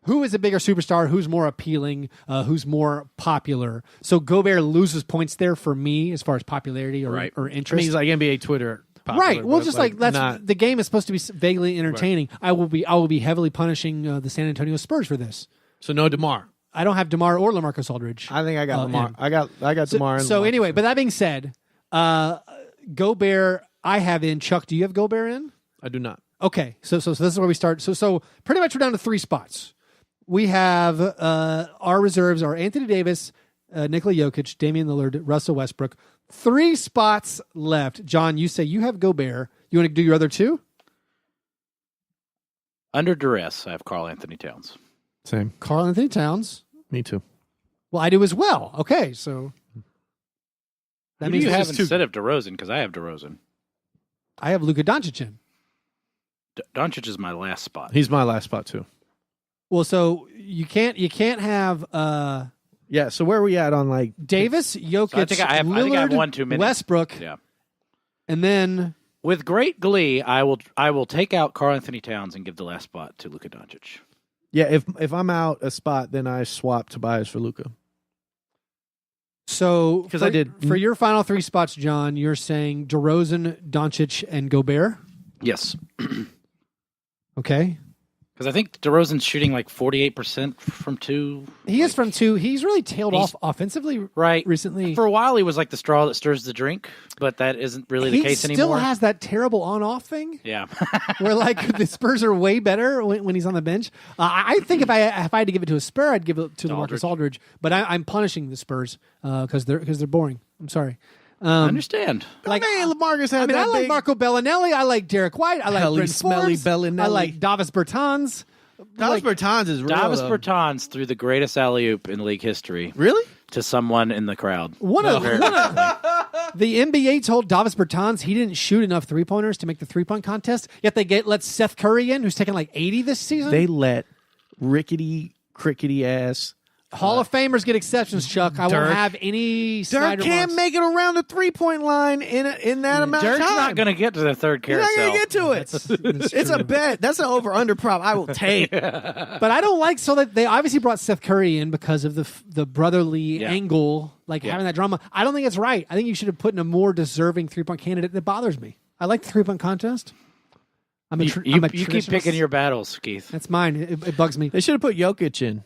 who is a bigger superstar, who's more appealing, who's more popular. So Gobert loses points there for me as far as popularity or I interest. mean, he's like NBA Twitter. Popular, Right. Well, but just like that's not, the game is supposed to be vaguely entertaining. Right. I will be heavily punishing the San Antonio Spurs for this. so no DeMar. I don't have DeMar or LaMarcus Aldridge. I think I got DeMar. in. I got DeMar. So anyway, but that being said, Gobert I have in. Chuck, do you have Gobert in? I do not. Okay. So this is where we start. So pretty much we're down to 3 spots. We have our reserves are Anthony Davis, Nikola Jokic, Damian Lillard, Russell Westbrook. 3 spots left. John, you say you have Gobert. You want to do your other 2? Under duress, I have Karl Anthony Towns. Same. Karl Anthony Towns. Me too. Well, I do as well. Okay, so Who do you have instead of DeRozan? Because I have DeRozan. I have Luka Doncic in. Doncic is my last spot. He's my last spot too. Well, so you can't have Yeah. So where are we at on like Davis, Jokic, So I think I have Lillard, one too many. Westbrook, Yeah. and then With great glee, I will take out Karl Anthony Towns and give the last spot to Luka Doncic. Yeah, if I'm out a spot, then I swap Tobias for Luka. so Because I did for your final 3 spots, John. You're saying DeRozan, Doncic, and Gobert. Yes. Okay, Because I think DeRozan's shooting like 48% from 2. he is from 2. He's really tailed off offensively, Right. recently. For a while, he was like the straw that stirs the drink, but that isn't really the case He anymore. still has that terrible on-off thing. Yeah. Where like the Spurs are way better when he's on the bench. I think if I had to give it to a Spur, I'd give it to LaMarcus Aldridge. But I'm punishing the Spurs because they're boring. I'm sorry. I understand. Like LaMarcus had I like Marco Bellinelli. I like Derek White. I like Helly Brent smelly Forbes. Bellinelli. I like Davis Bertans. Davis Bertans is real. Davis though. Bertans threw the greatest alley-oop in league history Really? to someone in the crowd. The NBA told Davis Bertans he didn't shoot enough 3-pointers to make the 3-point contest. Yet they let Seth Curry in, who's taken like 80 this season. They let rickety, crickety ass Hall of Famers get exceptions, Chuck. I won't have any Dirk Snyder can't marks. make it around the 3-point line in that amount Dirk's of time. not going to get to the third He's carousel. not going to get to it. It's a bet. That's an over-under prop I will take. But I don't like so that they obviously brought Seth Curry in because of the brotherly angle, having that drama. I don't think it's right. I think you should have put in a more deserving 3-point candidate. That bothers me. I like the 3-point contest. You keep picking your battles, Keith. That's mine. It bugs me. They should have put Jokic in.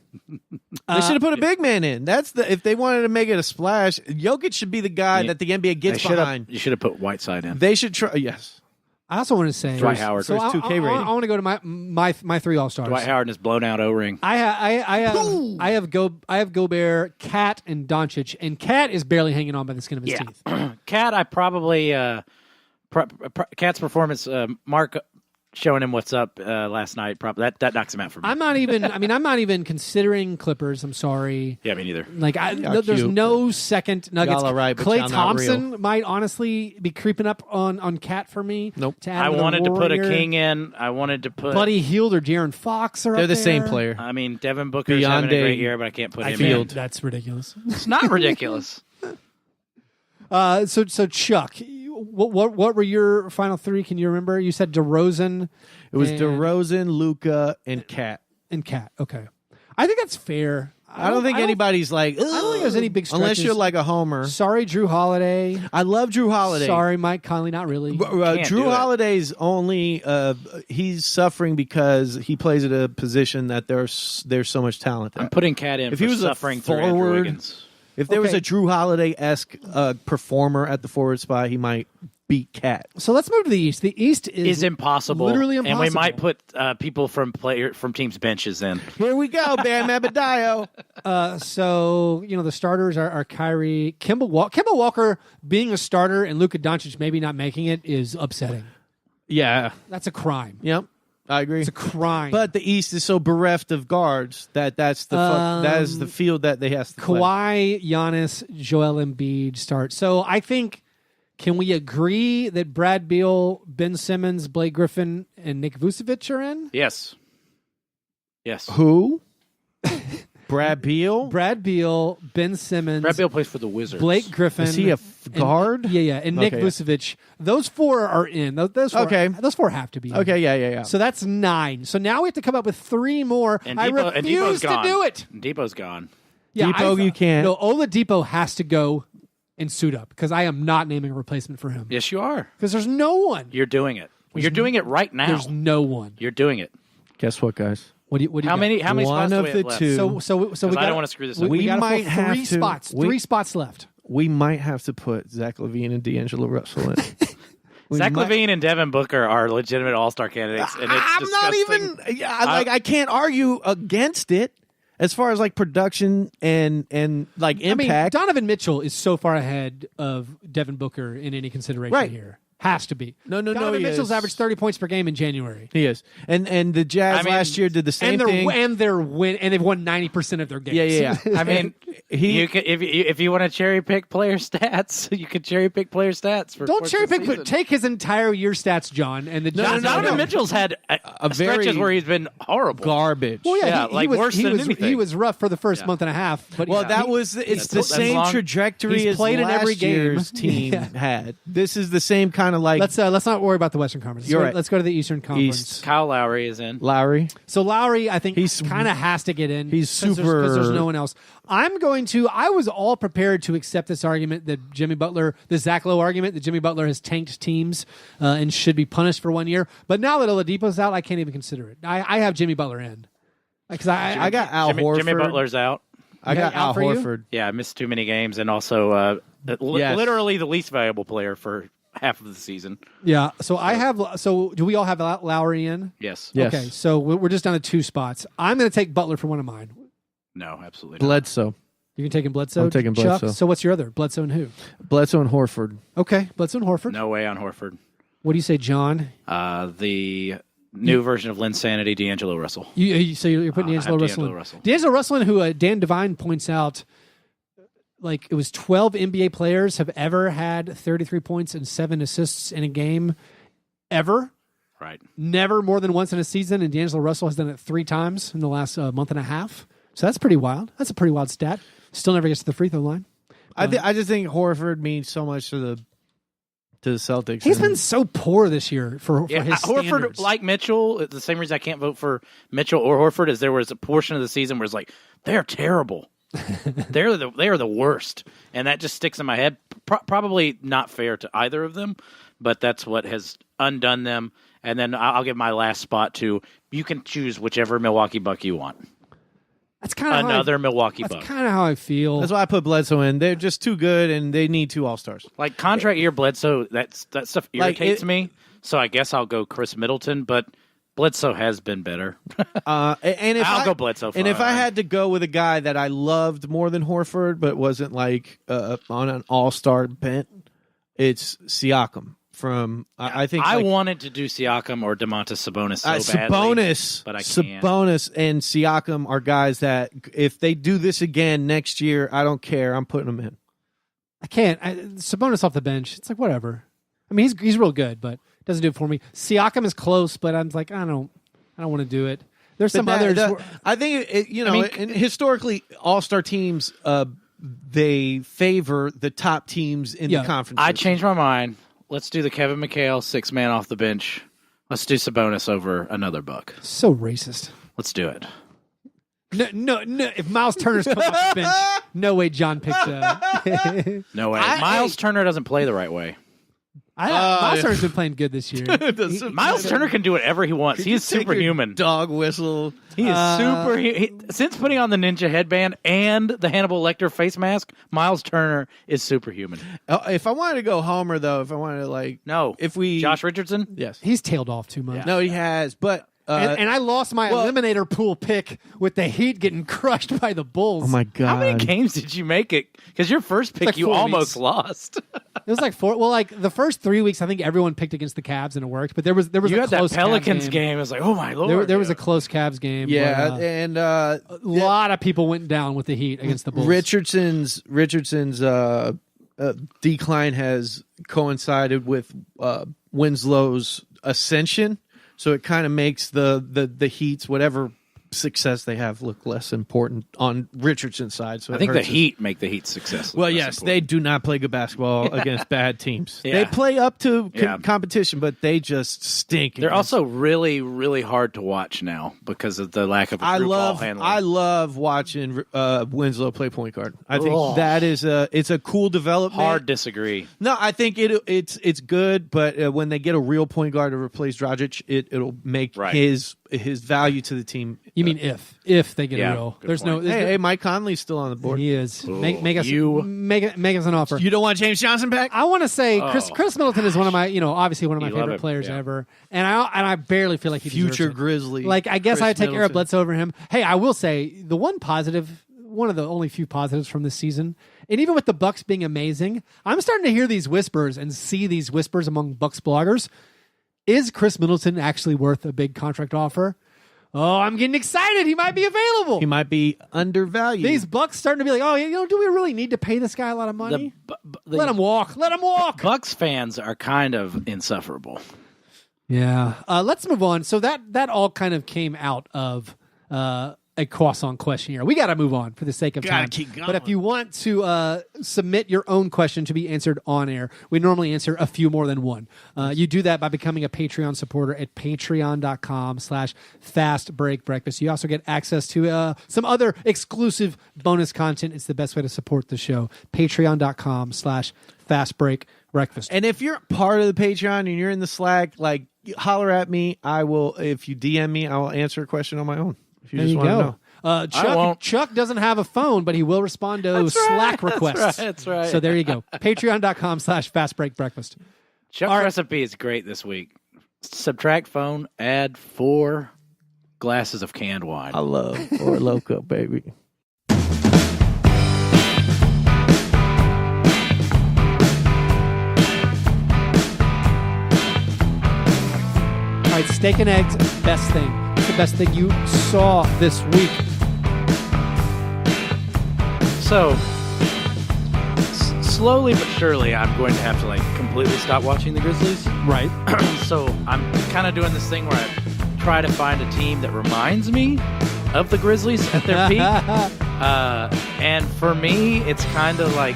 They should have put a big man in. That's if they wanted to make it a splash. Jokic should be the guy that the NBA gets behind. You should have put Whiteside in. They should try. Yes. I also want to say Dwight Howard. So For his 2K I rating. want to go to my 3 All-Stars. Dwight Howard and his blown out O-ring. I have Gobert, Cat, and Doncic, and Cat is barely hanging on by the skin of his teeth. Cat, I probably Cat's performance. Mark showing him what's up last night. Probably that knocks him out for me. I'm not even considering Clippers. I'm sorry. Yeah, me neither. There's no second Nuggets. Y'all are right, but Klay y'all not Thompson might honestly be creeping up on Cat for me. Nope. To add I another wanted to put a Warrior. king in. I wanted to put Buddy Hield or De'Aaron Fox are They're up the there. same player. I mean, Devin Booker's having a great year, but I can't put him in. That's ridiculous. It's not ridiculous. So Chuck, what were your final 3? Can you remember? You said DeRozan. It was and- DeRozan, Luka, and Cat. and Cat. Okay, I think that's fair. I don't think anybody's like. I don't think there's any big unless stretches. you're like a homer. Sorry, Drew Holiday. I love Drew Holiday. Sorry, Mike Conley. Not really. Can't Drew do it. Holiday's only he's suffering because he plays at a position that there's so much talent there. I'm putting Cat in If for he was a suffering through Andrew forward- Wiggins. If there was Okay. a Drew Holiday-esque performer at the forward spot, he might beat Cat. So let's move to the East. The East is impossible. Literally impossible. And we might put people from teams' benches in. Here we go, Bam Adebayo. So, the starters are Kyrie. Kemba Walker being a starter and Luka Doncic maybe not making it is upsetting. Yeah. That's a crime. Yep. I agree. It's a crime. But the East is so bereft of guards that is the field that they have to play. Kawhi, Giannis, Joel Embiid start. So I think, can we agree that Brad Beal, Ben Simmons, Blake Griffin, and Nick Vucevic are in? Yes. Who? Brad Beal? Brad Beal, Ben Simmons. Brad Beal plays for the Wizards. Blake Griffin. Is he a guard? Yeah. And Nick Vucevic. Those four are in. Those four have to be in. Okay, yeah. So that's 9. So now we have to come up with 3 more. And I Depot, refuse to do it. Depot's gone. Yeah, Depot, you can't. No, Oladipo has to go and suit up because I am not naming a replacement for him. Yes, you are. Because there's no one. You're doing it. You're doing it right now. There's no one. You're doing it. Guess what, guys? What do you How got? many One spots do of we the have left? two. So we I don't want to screw this up. We got might have 3 to- spots. we- 3 spots left. We might have to put Zach LaVine and D'Angelo Russell in. Zach LaVine and Devin Booker are legitimate All-Star candidates, and it's I'm not disgusting. even I can't argue against it as far as like production and like impact. I mean, Donovan Mitchell is so far ahead of Devin Booker in any consideration Right. here. Has to be. No, Donovan he Mitchell's is. averaged 30 points per game in January. He is, and the Jazz last year did the same thing. And they've won 90% of their games. Yeah. I mean, you can, if you want to cherry pick player stats, you can cherry pick player stats. For Don't course cherry of the pick, but season. take his entire year stats, John. And the Jazz. Donovan Mitchell's had A stretches very where he's been horrible. Garbage. Well, Yeah, he like was, worse he than was, anything. He was rough for the first month and a half. But Well, yeah, it's that's the same long. trajectory He's as played in last every game. year's team Yeah. had. This is the same kind of like Let's not worry about the Western Conference. You're right. Let's go to the Eastern Conference. East. Kyle Lowry is in. Lowry. So Lowry, I think, He's- kind of has to get in. he's because there's super- no one else. I was all prepared to accept this argument that the Zach Lowe argument that Jimmy Butler has tanked teams and should be punished for 1 year. But now that Oladipo's out, I can't even consider it. I have Jimmy Butler in. Because I got Al Horford. Jimmy Butler's out. I got out Al for you? Horford. Yeah, I missed too many games, and also Yes. literally the least valuable player for half of the season. Yeah. So I have. So do we all have Lowry in? Yes. Yes. Okay. So we're just down to 2 spots. I'm going to take Butler for one of mine. No, absolutely not. Bledsoe. You can take him Bledsoe. I'm taking Chuck? Bledsoe. So what's your other? Bledsoe and who? Bledsoe and Horford. Okay. Bledsoe and Horford. No way on Horford. What do you say, John? The new version of Linsanity, D'Angelo Russell. So you're putting I D'Angelo have Russell in. D'Angelo Russell. D'Angelo Russell, in, who Dan Devine points out, like it was 12 NBA players have ever had 33 points and 7 assists in a game ever. Right. Never more than once in a season, and D'Angelo Russell has done it 3 times in the last month and a half. So that's pretty wild. That's a pretty wild stat. Still never gets to the free throw line. I just think Horford means so much to the Celtics. He's been so poor this year for his Horford, standards. like Mitchell, the same reason I can't vote for Mitchell or Horford is there was a portion of the season where it's like they're terrible. they are the worst, and that just sticks in my head. Probably not fair to either of them, but that's what has undone them. And then I'll give my last spot to you can choose whichever Milwaukee Buck you want. That's kind of Another Milwaukee Buck. That's kind of how I feel. That's why I put Bledsoe in. They're just too good, and they need 2 All-Stars. Like contract year Bledsoe, that stuff Like, irritates me. So I guess I'll go Chris Middleton, but Bledsoe has been better. And if I'll go Bledsoe. And if I fine. had to go with a guy that I loved more than Horford, but wasn't like on an All-Star bent, it's Siakam. From I think I like, wanted to do Siakam or Domantas Sabonis so badly, Sabonis, but I can't. Sabonis and Siakam are guys that if they do this again next year, I don't care. I'm putting them in. I can't. Sabonis off the bench. It's like whatever. I mean, he's real good, but doesn't do it for me. Siakam is close, but I'm like I don't want to do it. There's some others. I think and historically, All-Star teams they favor the top teams in the conference. I changed my mind. Let's do the Kevin McHale 6-man off the bench. Let's do Sabonis over another Buck. So racist. Let's do it. No. If Miles Turner's come off the bench, no way John picked. No way. Miles Turner doesn't play the right way. Miles Turner's been playing good this year. Miles Turner can do whatever he wants. He is superhuman. Dog whistle. He is super. Since putting on the ninja headband and the Hannibal Lecter face mask, Miles Turner is superhuman. If I wanted to go Homer, though, if I wanted to Josh Richardson. Yes, He's tailed off too much. Yeah. no, he has, but. And I lost my eliminator pool pick with the Heat getting crushed by the Bulls. Oh my God! How many games did you make it? Because your first pick, like you 4 almost weeks. lost. It was like 4. Well, like the first 3 weeks, I think everyone picked against the Cavs and it worked. But there was You a had that close Pelicans Cavs game. It was like, oh my lord. There was a close Cavs game. Yeah, but, and a lot of people went down with the Heat against the Bulls. Richardson's decline has coincided with Winslow's ascension, so it kind of makes the Heat's whatever success they have look less important on Richardson's side. So I think the Heat make the Heat successful. Well, yes, they do not play good basketball against bad teams. Yeah. They play up to Yeah. competition, but they just stink. They're against- also really, really hard to watch now because of the lack of a true ball handler. I love watching Winslow play point guard. I think that is it's a cool development. Hard disagree. No, I think it's good, but when they get a real point guard to replace Dragic, it'll make his value to the team. You mean if they get Yeah, a real? good There's point. no. Hey, Mike Conley's still on the board. He is. Ooh, Make us you- make us an offer. You don't want James Johnson back? I want to say Chris Middleton is one of my, obviously one of my You love favorite him, players yeah. ever, and I barely feel like he deserves Future it. Grizzly. Like I guess Chris I take Eric Middleton. Bledsoe over him. Hey, I will say the one of the only few positives from this season, and even with the Bucks being amazing, I'm starting to hear these whispers and see these whispers among Bucks bloggers. Is Chris Middleton actually worth a big contract offer? Oh, I'm getting excited. He might be available. He might be undervalued. These Bucks starting to be like, oh, do we really need to pay this guy a lot of money? Let him walk. Let him walk. Bucks fans are kind of insufferable. Yeah. Let's move on. So that all kind of came out of a croissant questionnaire. We got to move on for the sake of Gotta time. keep going. But if you want to submit your own question to be answered on air, we normally answer a few more than one. You do that by becoming a Patreon supporter at patreon.com/fastbreakbreakfast. You also get access to some other exclusive bonus content. It's the best way to support the show. Patreon.com/fastbreakbreakfast. And if you're part of the Patreon and you're in the Slack, like holler at me. I will. If you DM me, I will answer a question on my own. If you There just you want to go. know. Chuck doesn't have a phone, but he will respond to Slack requests. That's right. So there you go. Patreon.com/fastbreakbreakfast. Chuck's recipe is great this week. Subtract phone, add 4 glasses of canned wine. I love or Loko, baby. All right, steak and eggs, best thing. What's the best thing you saw this week? So, slowly but surely, I'm going to have to completely stop watching the Grizzlies. Right. So I'm kind of doing this thing where I try to find a team that reminds me of the Grizzlies at their peak. And for me, it's kind of like,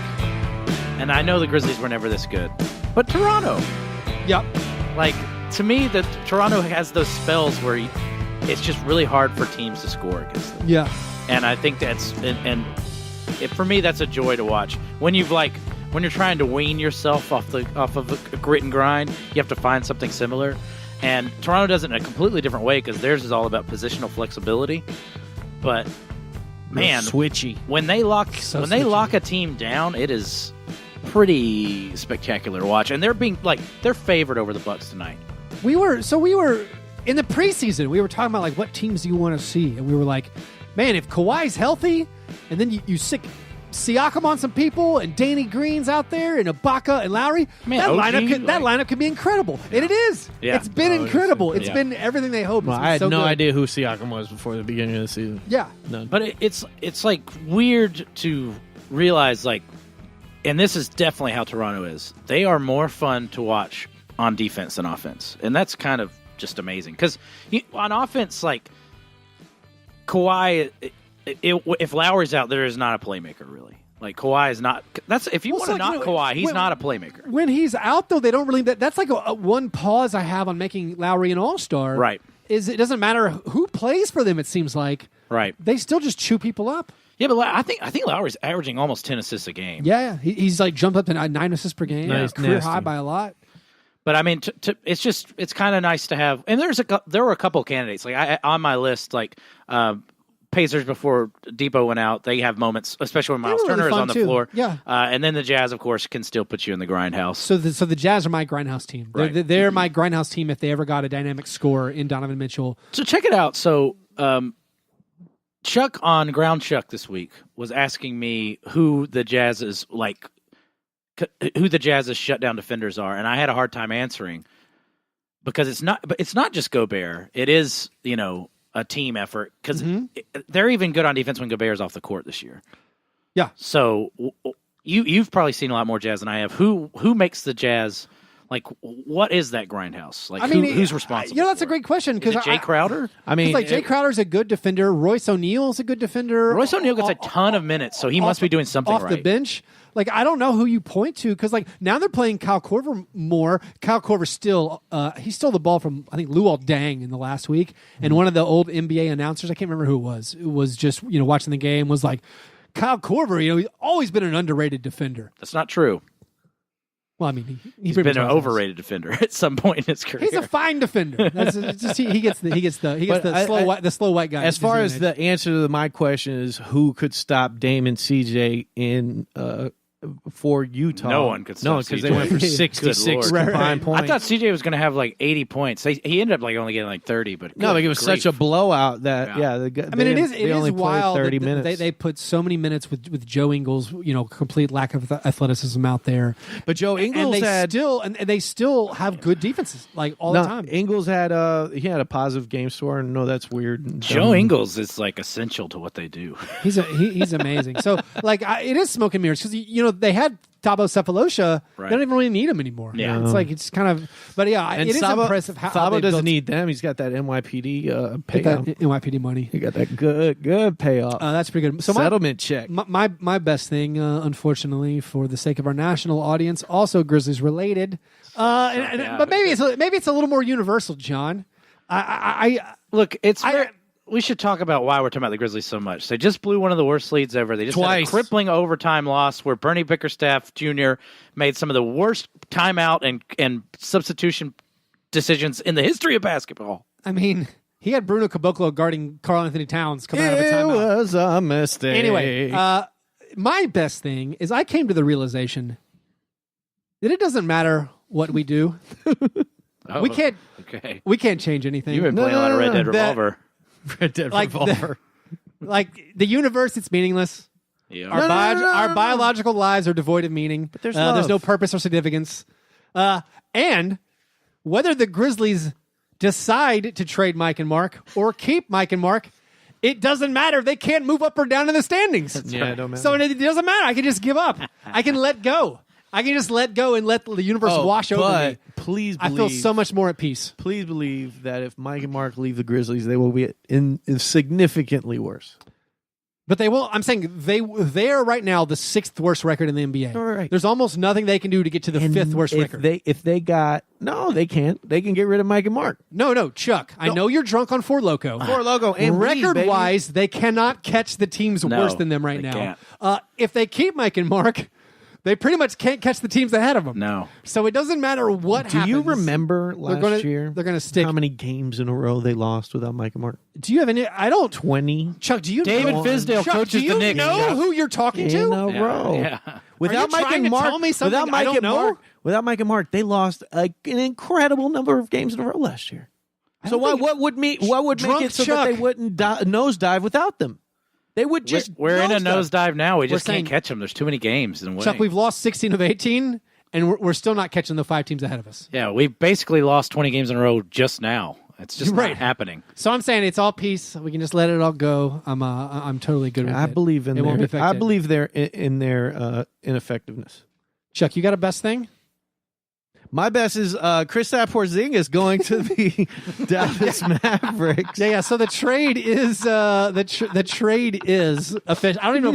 and I know the Grizzlies were never this good, but Toronto. Yep. To me, that Toronto has those spells where it's just really hard for teams to score against them. Yeah. And I think for me, that's a joy to watch. When you're trying to wean yourself off of a grit and grind, you have to find something similar. And Toronto does it in a completely different way because theirs is all about positional flexibility. But man, switchy. when they lock a team down, it is pretty spectacular to watch. And they're favored over the Bucks tonight. We were in the preseason, we were talking about what teams do you want to see? And we were like, man, if Kawhi's healthy and then you stick Siakam on some people and Danny Green's out there and Ibaka and Lowry, Man, that OG, lineup could be incredible. And it is. Yeah. It's been incredible. It's yeah. been everything they hoped. Well, It's been I had so no good. idea who Siakam was before the beginning of the season. Yeah. None. But it's weird to realize and this is definitely how Toronto is. They are more fun to watch on defense than offense. And that's kind of just amazing. Because on offense, Kawhi, if Lowry's out, there is not a playmaker, really. Kawhi is not. If you want to knock Kawhi, he's not a playmaker. When he's out, though, they don't really. That's a one pause I have on making Lowry an all-star. Right. Is it doesn't matter who plays for them, it seems like. Right. They still just chew people up. Yeah, but I think Lowry's averaging almost 10 assists a game. Yeah. He's jumped up to 9 assists per game. Nice, Career nasty. high by a lot. But I mean, it's kind of nice to have. And there were a couple of candidates like on my list, like Pacers before Depot went out. They have moments, especially when Miles They were Turner really is fun, on the too. floor. Yeah. And then the Jazz, of course, can still put you in the grindhouse. So the Jazz are my grindhouse team. Right. They're my grindhouse team if they ever got a dynamic scorer in Donovan Mitchell. So check it out. So Chuck on Ground Chuck this week was asking me who the Jazz's shutdown defenders are, and I had a hard time answering because it's not just Gobert. It is, a team effort because they're even good on defense when Gobert's off the court this year. Yeah. So you've probably seen a lot more Jazz than I have. Who makes the Jazz? Like, what is that grindhouse? Like, who's responsible? That's a great question. Is it Jay Crowder? I mean, Jay Crowder's a good defender. Royce O'Neal's a good defender. Royce O'Neal gets a ton of minutes, so he must be doing something off right. the bench. Like, I don't know who you point to because, like, now they're playing Kyle Korver more. Kyle Korver he stole the ball from, I think, Luol Deng in the last week. And one of the old NBA announcers, I can't remember who it was just, watching the game, was like, Kyle Korver, he's always been an underrated defender. That's not true. Well, I mean, he's been an overrated defender at some point in his career. He's a fine defender. That's just he gets the slow white guy. As far as the answer to my question is, who could stop Dame and CJ in for Utah? No one could stop because CJ. they went for 66 combined points. I thought CJ was going to have like 80 points. He ended up only getting like 30. But it was such a blowout that it is wild. 30 minutes. They put so many minutes with Joe Ingles. Complete lack of athleticism out there. But Joe Ingles they still have good defenses like all the time. Ingles had a positive game score, and that's weird. Joe Ingles is like essential to what they do. He's amazing. So it is smoke and mirrors because they had Thabo Cephalosha. Right. They don't even really need him anymore. Yeah. It's kind of. But yeah, and it is impressive how Thabo they doesn't need them. He's got that NYPD payout. that NYPD money. He got that good payoff. That's pretty good. So settlement check. My best thing, unfortunately, for the sake of our national audience, also Grizzlies related. But maybe it's a little more universal, John. Look, we should talk about why we're talking about the Grizzlies so much. They just blew one of the worst leads ever. They just had a crippling overtime loss where Bernie Bickerstaff Jr. made some of the worst timeout and substitution decisions in the history of basketball. I mean, he had Bruno Caboclo guarding Karl Anthony Towns coming out of a timeout. It was a mistake. Anyway, my best thing is I came to the realization that it doesn't matter what we do. We can't change anything. You've been playing a lot of Red Dead Revolver. Red Dead Revolver. The universe, it's meaningless. Yeah. Our biological lives are devoid of meaning. But there's no purpose or significance. And whether the Grizzlies decide to trade Mike and Mark or keep Mike and Mark, it doesn't matter. They can't move up or down in the standings. It don't matter. So it doesn't matter. I can just give up. I can let go. I can just let go and let the universe wash over me. Please believe, I feel so much more at peace. Please believe that if Mike and Mark leave the Grizzlies, they will be in significantly worse. But they will. I'm saying they are right now the 6th worst record in the NBA. All right. There's almost nothing they can do to get to the 5th worst record. They can't. They can get rid of Mike and Mark. No, Chuck. I know you're drunk on Four Loko. Four Loko and record-wise, they cannot catch the teams worse than them right now. If they keep Mike and Mark, they pretty much can't catch the teams ahead of them. No. So it doesn't matter what happens. Do you remember last year? They're going to stick. How many games in a row they lost without Mike and Mark? Do you have any? I don't. 20. Chuck, do you David know? Fisdale Chuck, coaches do you the Knicks. know who you're talking to? In a row. Yeah. Without Mike and Mark, without Mike and Mark, they lost an incredible number of games in a row last year. So what would make it so that they wouldn't nosedive without them? They would just. We're in a nosedive now. We just can't catch them. There's too many games. Chuck, we've lost 16 of 18, and we're still not catching the 5 teams ahead of us. Yeah, we've basically lost 20 games in a row just now. It's just not happening. So I'm saying it's all peace. We can just let it all go. I'm totally good with it. I believe in I believe their ineffectiveness. Chuck, you got a best thing? My best is Kristaps Porzingis going to the Dallas Mavericks. Yeah. So the trade is the trade is official. I don't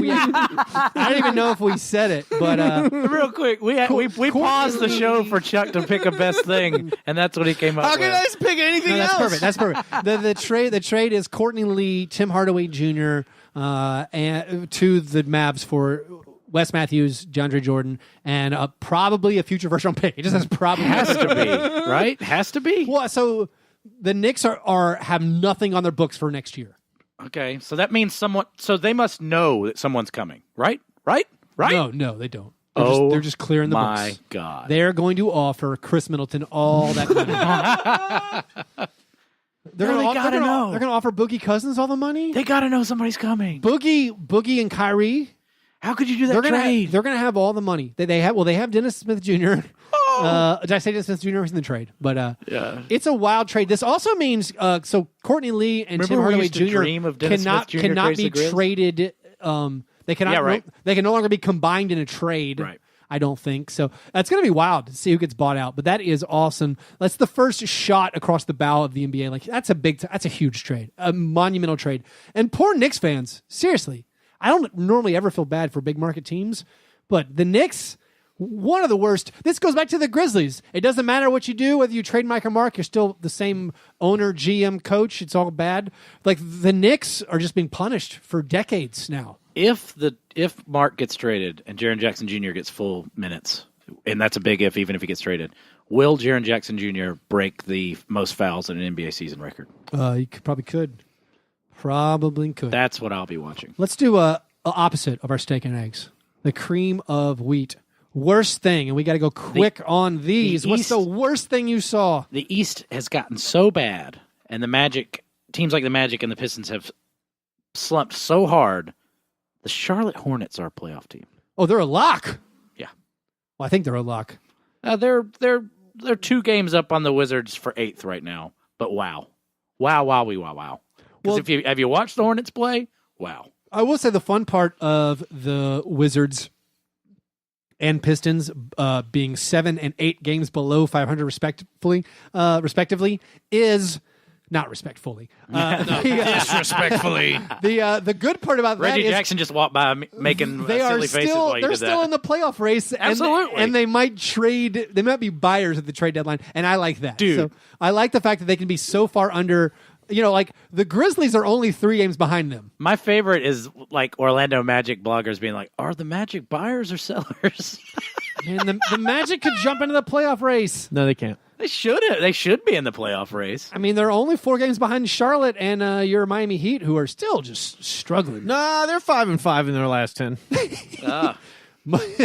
even know if we said it, but real quick, we paused the show for Chuck to pick a best thing, and that's what he came up with. How can I pick anything else? That's perfect. The trade is Courtney Lee, Tim Hardaway Jr. And to the Mavs for Wes Matthews, DeAndre Jordan, and probably a future first round pick. It just has probably. Has to be, right? Has to be. Well, so the Knicks have nothing on their books for next year. Okay, so that means someone. So they must know that someone's coming, right? Right? No, they don't. They're just clearing the books. My God. They're going to offer Chris Middleton all that money. They're going to offer Boogie Cousins all the money. They got to know somebody's coming. Boogie and Kyrie. How could you do that trade? They're going to have all the money. They have Dennis Smith Jr. Did I say Dennis Smith Jr. was in the trade? But it's a wild trade. This also means so Courtney Lee and Tim Hardaway Jr. cannot be traded. They cannot. Yeah, right. They can no longer be combined in a trade. Right. I don't think so. It's going to be wild to see who gets bought out. But that is awesome. That's the first shot across the bow of the NBA. Like that's a huge trade, a monumental trade. And poor Knicks fans. Seriously, I don't normally ever feel bad for big market teams, but the Knicks. One of the worst. This goes back to the Grizzlies. It doesn't matter what you do, whether you trade Mike or Mark, you're still the same owner, GM, coach. It's all bad. Like the Knicks are just being punished for decades now. If Mark gets traded and Jaren Jackson Jr. gets full minutes, and that's a big if, even if he gets traded, will Jaren Jackson Jr. break the most fouls in an NBA season record? You probably could. Probably could. That's what I'll be watching. Let's do a opposite of our steak and eggs. The cream of wheat. Worst thing, and we got to go quick on these. What's the worst thing you saw? The East has gotten so bad, and teams like the Magic and the Pistons have slumped so hard. The Charlotte Hornets are a playoff team. Oh, they're a lock. Yeah. Well, I think they're a lock. They're 2 games up on the Wizards for 8th right now. But wow. Because have you watched the Hornets play? Wow. I will say the fun part of the Wizards and Pistons being 7 and 8 games below 500 respectively is not respectfully. Disrespectfully. The good part about Reggie that is Jackson just walked by making silly faces while you they're did still that. in the playoff race. Absolutely. And they might trade. They might be buyers at the trade deadline, and I like that. Dude. So I like the fact that they can be so far under. Like the Grizzlies are only 3 games behind them. My favorite is like Orlando Magic bloggers being like, "Are the Magic buyers or sellers?" And the Magic could jump into the playoff race. No, they can't. They should be in the playoff race. I mean, they're only 4 games behind Charlotte and your Miami Heat, who are still just struggling. Nah, they're 5-5 in their last 10.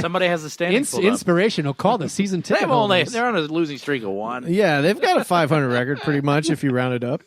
Somebody has the standings pulled up. Inspirational. Call the seson ticket holders. They're on a losing streak of 1. Yeah, they've got a 500 record pretty much if you round it up.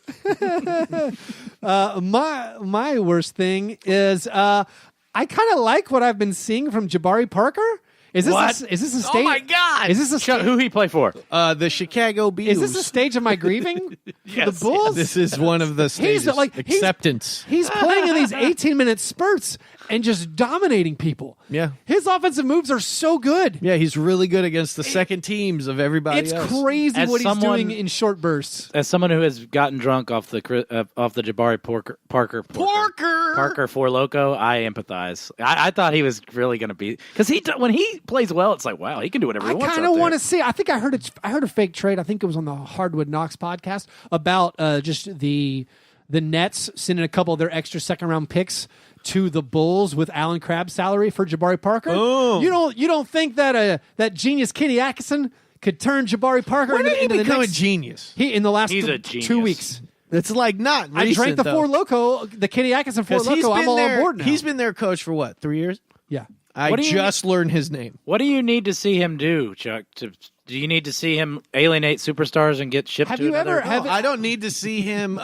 My worst thing is I kind of like what I've been seeing from Jabari Parker. Is this a stage? Oh my God! Is this a stage? Who he play for? The Chicago Bears. Is this a stage of my grieving for the Bulls? This is one of the stages. Acceptance. He's playing in these 18-minute spurts and just dominating people. Yeah. His offensive moves are so good. Yeah, he's really good against the second teams of everybody else. It's crazy what he's doing in short bursts. As someone who has gotten drunk off the Jabari Parker for Loko, I empathize. I thought he was really going to be, because when he plays well, it's like, wow, he can do whatever he wants. I kind of want to see. I think I heard a fake trade. I think it was on the Hardwood Knocks podcast about just the Nets sending a couple of their extra second-round picks to the Bulls with Alan Crabb's salary for Jabari Parker. Oh. You don't think that that genius Kenny Atkinson could turn Jabari Parker When did he into become the a genius? He in the last He's a 2 genius. weeks. It's like not recent, I drank the though. Four Loko, the Kenny Atkinson Four Loko. I'm all on board now. He's been their coach for what, 3 years? Yeah. I just learned his name. What do you need to see him do, Chuck? Do you need to see him alienate superstars and get shipped Have to you another? ever- I don't need to see him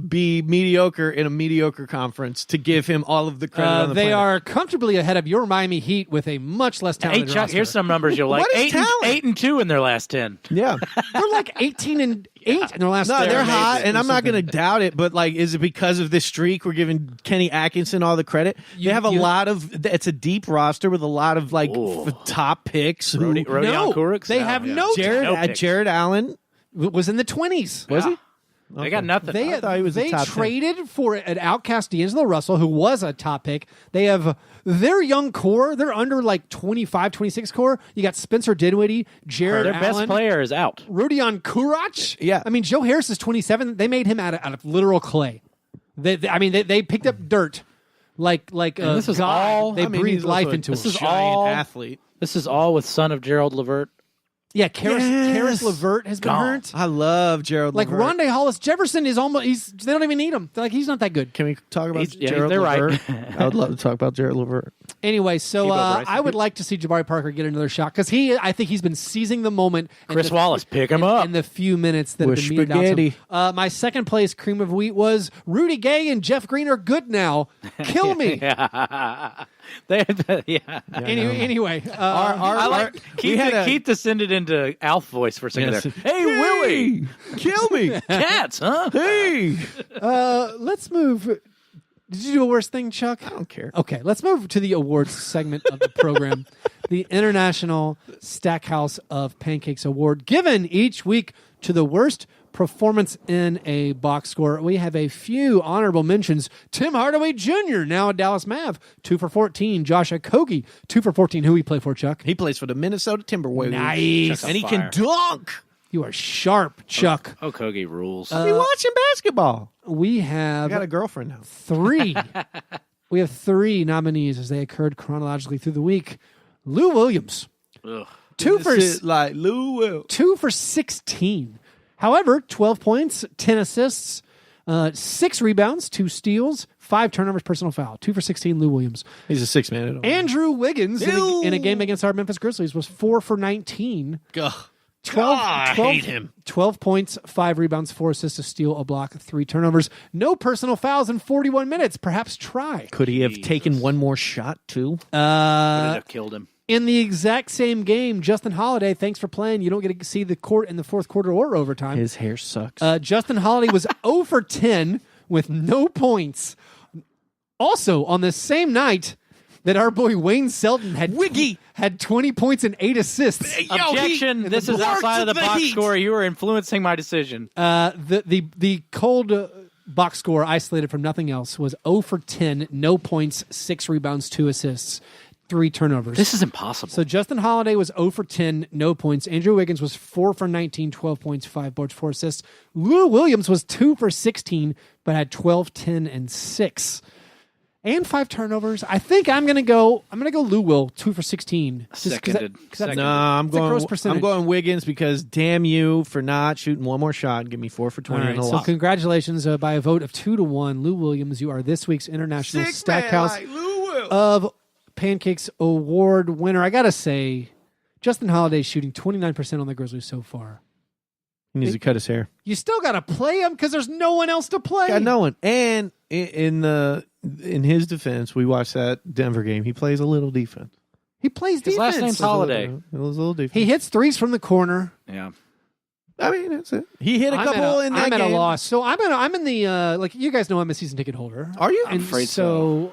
be mediocre in a mediocre conference to give him all of the credit on the They planet. are comfortably ahead of your Miami Heat with a much less Hey, talented Chuck, roster. here's some numbers you'll like. What is talent? 8-2 in their last 10. Yeah. They're like 18 and 8 in their last. No, they're amazing. hot, and or I'm not going to something. doubt it. But like, is it because of this streak we're giving Kenny Atkinson all the credit? They have a lot of. It's a deep roster with a lot of like top picks. Rodion Kurucs? They have no. Jared Allen Was in the 20s. was he? They got nothing. I thought he was a They top 10. traded for an outcast D'Angelo Russell, who was a top pick. They have their young core. They're under like 25, 26 core. You got Spencer Dinwiddie, Jared Their Allen. best player is out. Rodion Kurucs. Yeah. I mean, Joe Harris is 27. They made him out of literal clay. They picked up dirt like And this is God. all- They I mean, breathe he's life also a into him. This is giant all- athlete. This is all with son of Gerald Levert. Yeah, Karis Yes. LeVert has been Gone. hurt. I love Gerald. Like Levert. Rondé Hollis Jefferson is almost. They don't even need him. They're like he's not that good. Can we talk about He's- yeah, Gerald they're right. Levert? I would love to talk about Gerald Levert. Anyway, so Debo Bryce. I would like to see Jabari Parker get another shot because I think he's been seizing the moment. in Chris the- Wallace, pick him up. in the few minutes that With have been meted out to him. spaghetti. My second place cream of wheat was Rudy Gay and Jeff Green are good now. Kill me. Anyway, I like we had Keith descended into Alf voice for a second Yes. there. Hey, Willie, kill me. cats, huh? Hey, let's move. Did you do a worse thing, Chuck? I don't care. Okay, let's move to the awards segment of the program. The International Stackhouse of Pancakes Award, given each week to the worst performance in a box score. We have a few honorable mentions. Tim Hardaway Jr., now a Dallas Mav, 2 for 14. Josh Okogie, 2 for 14. Who he play for, Chuck? He plays for the Minnesota Timberwolves. Nice. And he Fire. can dunk. You are sharp, Chuck. Okogie rules. Be watching basketball. We I have got a girlfriend now. 3. We have 3 nominees as they occurred chronologically through the week. Lou Williams, Ugh. 2 for This is like Lou Will. 2 for 16. However, 12 points, 10 assists, 6 rebounds, 2 steals, 5 turnovers, personal foul. 2 for 16, Lou Williams. He's a 6-man at all. Andrew Wiggins in a game against our Memphis Grizzlies was 4 for 19. 12, I 12 hate him. 12 points, 5 rebounds, 4 assists, a steal, a block, 3 turnovers. No personal fouls in 41 minutes. Perhaps try. Could he have taken one more shot, too? Would it have killed him? In the exact same game, Justin Holiday, thanks for playing. You don't get to see the court in the fourth quarter or overtime. His hair sucks. Justin Holiday was 0 for 10 with no points. Also, on the same night that our boy Wayne Selton had Wiggy. had 20 points and 8 assists. Objection! This is outside of the box score. You are influencing my decision. The cold box score isolated from nothing else was 0 for 10, no points, 6 rebounds, 2 assists, 3 turnovers. This is impossible. So Justin Holiday was 0 for 10, no points. Andrew Wiggins was 4 for 19, 12 points, 5 boards, 4 assists. Lou Williams was 2 for 16, but had 12, 10, and 6. And 5 turnovers. I think I'm gonna go Lou Will, 2 for 16. Seconded. No, I'm it's a gross going. percentage. I'm going Wiggins because damn you for not shooting one more shot and give me 4 for 20 All and right, a so lot. congratulations by a vote of 2-1. Lou Williams, you are this week's International 6-man Stackhouse like Lou Will. of Pancakes Award winner. I gotta say, Justin Holiday's shooting 29% on the Grizzlies so far. He needs to cut his hair. You still gotta play him because there's no one else to play. Got no one. And in his defense, we watched that Denver game. He plays a little defense. He plays His defense. last name's Holiday. It was a little defense. He hits threes from the corner. Yeah. I mean, that's it. He hit a I'm couple in that I'm game. at a loss. So I'm in the like you guys know I'm a season ticket holder. Are you? I'm And afraid so.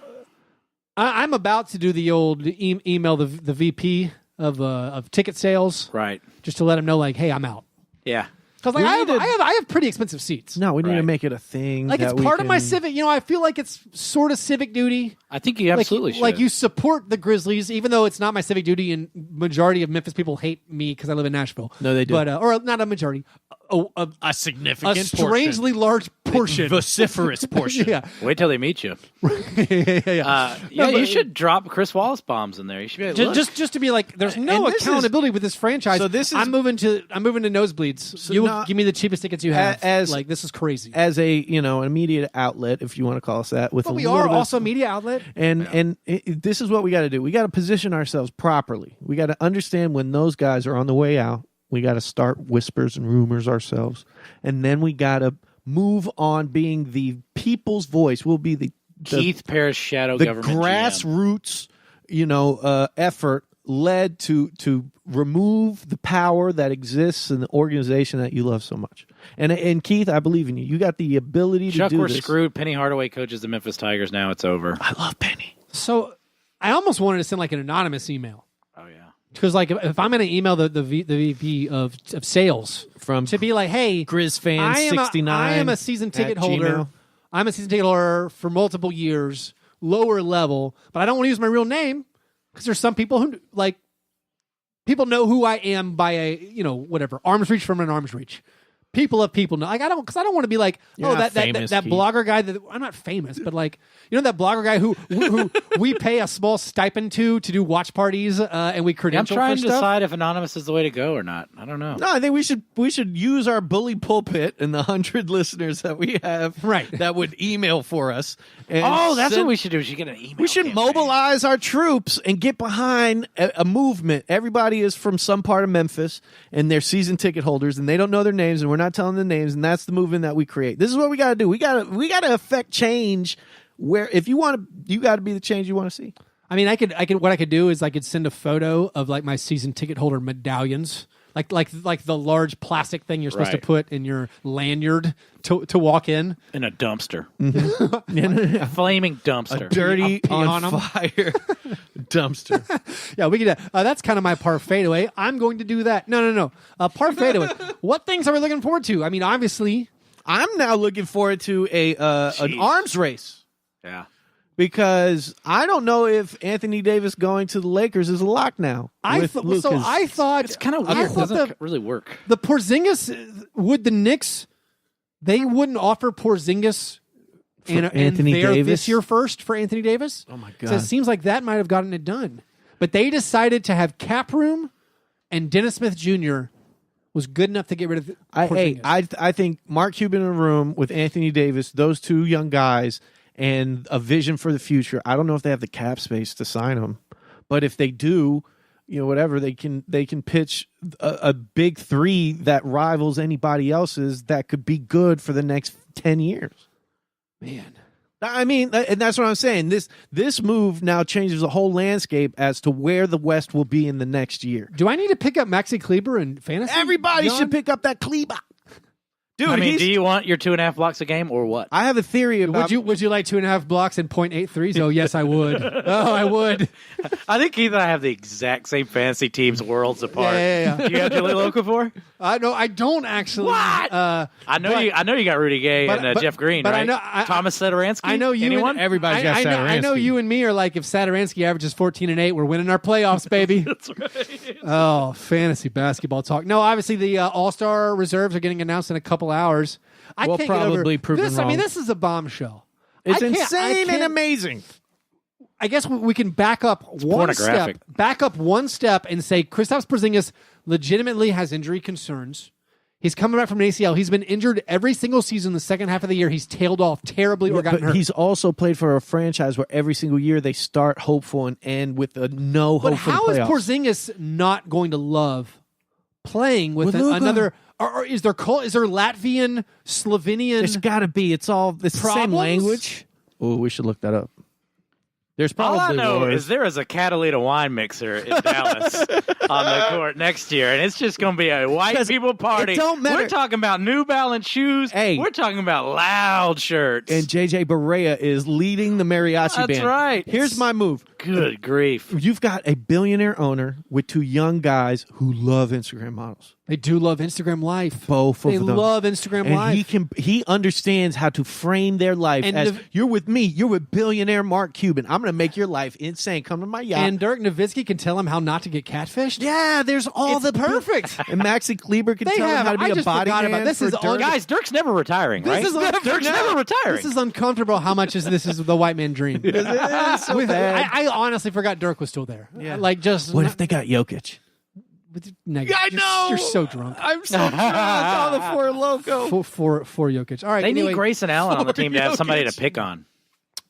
I'm about to do the old email the VP of ticket sales Right. just to let him know like, hey, I'm out. Yeah. Because like We I need have pretty expensive seats. No, we need to Right. make it a thing. Like it's that we part of my can- civic. You know, I feel like it's sort of civic duty. I think you absolutely should. Like you support the Grizzlies, even though it's not my civic duty, and majority of Memphis people hate me because I live in Nashville. No, they do. But or not a majority, a significant a strangely large portion. vociferous portion. yeah, Wait till they meet you. yeah. You should drop Chris Wallace bombs in there. You should be like, look. Just to be like, there's no And this accountability with this franchise. So this is- I'm moving to nosebleeds. So you will now- give me the cheapest tickets you have. As- like this is crazy. As a an media outlet, if you want to call us that, with But a we little are bit- also a media outlet. This is what we got to do. We got to position ourselves properly. We got to understand when those guys are on the way out. We got to start whispers and rumors ourselves, and then we got to move on being the people's voice. We'll be the Keith Parrish shadow the government GM. grassroots, effort led to remove the power that exists in the organization that you love so much. And Keith, I believe in you. You got the ability Chuck, to do we're this. screwed. Penny Hardaway coaches the Memphis Tigers. Now it's over. I love Penny. So I almost wanted to send like an anonymous email. Oh yeah. Because like if I'm going to email the VP of sales From to be like, hey, GrizzFan I 69. am a season ticket at holder. Gmail. I'm a season ticket holder for multiple years, lower level, but I don't want to use my real name because there's some people who people know who I am by a whatever arm's reach from an arm's reach. people of people know. Like I don't want to be like, You're not that famous, Keith. blogger guy that I'm not famous, but like that blogger guy who we pay a small stipend to do watch parties and we I'm credential trying for to stuff. decide if anonymous is the way to go or not. I don't know. No, I think we should use our bully pulpit and the 100 listeners that we have Right. that would email for us. And Oh, that's send- what we should do. We should get an email. We should campaign. mobilize our troops and get behind a movement. Everybody is from some part of Memphis, and they're season ticket holders, and they don't know their names, and we're not telling the names, and that's the movement that we create. This is what we got to do. We got to affect change. Where if you want to, you got to be the change you want to see. I mean, what I could do is I could send a photo of like my season ticket holder medallions. Like the large plastic thing you're supposed to Right. put in your lanyard to walk in. in a dumpster, A flaming dumpster. dirty pee on 'em. on fire dumpster. Yeah, we could. That's kind of my par fadeaway. I'm going to do that. No. Par fadeaway. What things are we looking forward to? I mean, obviously, I'm now looking forward to an Jeez. arms race. Yeah. Because I don't know if Anthony Davis going to the Lakers is a lock now. I with thought Lucas. It's kind of I weird. It thought doesn't really work. the Porzingis would the Knicks. They wouldn't offer Porzingis and Anthony there Davis? this year first for Anthony Davis. Oh my So it God. seems like that might have gotten it done, but they decided to have cap room, and Dennis Smith Jr. was good enough to get rid of Porzingis. I think Mark Cuban in a room with Anthony Davis, those two young guys, and a vision for the future. I don't know if they have the cap space to sign him, but if they do, whatever, they can pitch a big three that rivals anybody else's that could be good for the next 10 years. Man. I mean, and that's what I'm saying. This move now changes the whole landscape as to where the West will be in the next year. Do I need to pick up Maxi Kleber in fantasy? Everybody John? should pick up that Kleber. Dude, I mean, he's- do you want your 2.5 blocks a game or what? I have a theory about Would you like 2.5 blocks and 0.8 threes? Oh, yes, I would. Oh, I would. I think Keith and I have the exact same fantasy teams worlds apart. Yeah. Do you have Julie Loko for? No, I don't actually. What? I know you got Rudy Gay but- and but- Jeff Green, but I right? know- Thomas Sadaransky? I know you. Anyone? And, Everybody's got I know Satoransky. you and me are like, if Sadaransky averages 14 and 8, we're winning our playoffs, baby. That's right. Oh, fantasy basketball talk. No, obviously the All-Star reserves are getting announced in a couple hours. I We'll can't get over probably prove this. them I mean, wrong. this is a bombshell. It's I can't- insane and amazing. I guess we can back up one step. pornographic. Back up one step and say Kristaps Porzingis legitimately has injury concerns. He's coming back from an ACL. He's been injured every single season. The second half of the year, he's tailed off terribly or gotten But hurt. he's also played for a franchise where every single year they start hopeful and end with a no hope But for the how is playoffs. Porzingis not going to love playing with Luka. another? Or is there Latvian, Slovenian? There's got to be. It's the same Problems? language. Oh, we should look that up. There's All probably I know wars. is there is a Catalina wine mixer in Dallas on the court next year, and it's just going to be a white 'Cause people party. it don't matter. We're talking about New Balance shoes. Hey. We're talking about loud shirts. And JJ Barea is leading the mariachi That's band. right. Here's my move. Good grief. You've got a billionaire owner with two young guys who love Instagram models. They do love Instagram Life. Both They of them. love Instagram and Live. he understands how to frame their life And as the- you're with me, you're with billionaire Mark Cuban. I'm going to make your life insane. Come to my yacht. And Dirk Nowitzki can tell him how not to get catfished. yeah, there's all It's the perfect. And Maxi Kleber can They tell him have- how to be I a just body forgot man about this. for Is Dirk. on- Guys, Dirk's never retiring, This right? is Dirk's never retiring. This is uncomfortable. How much is this? Is the white man dream? It is so bad. I honestly forgot Dirk was still there. Yeah. Like just What if they got Jokic? negative. I know. You're so drunk. I'm so drunk on the Four Loco. For Jokic. All right. They anyway, need Grayson Allen on the team to have somebody to Jokic. pick on,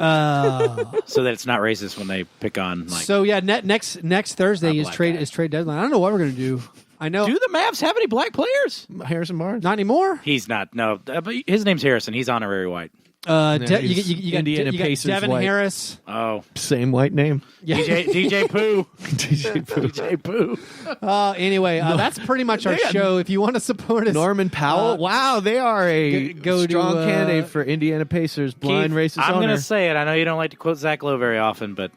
Uh, so that it's not racist when they pick on. Like, so yeah, next Thursday Not is black trade guy. is trade deadline. I don't know what we're gonna do. I know do the Mavs have any black players? Harrison Barnes. not anymore. He's not. No, but his name's Harrison. He's honorary white. You got Indiana Pacers Devin white. Harris. Oh, Same white name. Yeah. DJ Pooh. DJ Pooh. DJ Pooh. Anyway, that's pretty much our They had show. If you want to support us, Norman Powell. Wow, they are a go to, strong candidate for Indiana Pacers. Blind Keith, racist I'm owner. going to say it. I know you don't like to quote Zach Lowe very often, but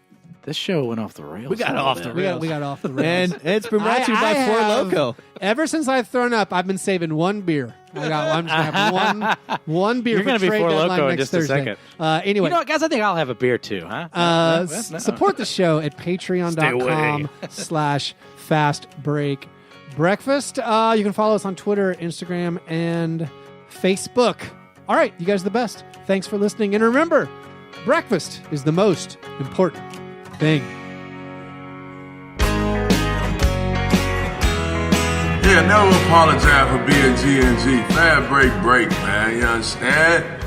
this show went off the rails. We got a little off bit. the we got off the rails. And it's been brought to you by Four Loco. Ever since I've thrown up, I've been saving one beer. I'm just gonna have one beer. You're going to be trade Four deadline Loco in next just a Thursday. second. Anyway, You know what, guys? I think I'll have a beer too, huh? support the show at Stay away. patreon.com/fastbreak breakfast. You can follow us on Twitter, Instagram, and Facebook. All right, you guys are the best. Thanks for listening. And remember, breakfast is the most important thing. Yeah, never apologize for being G&G. Fast break, man. You understand?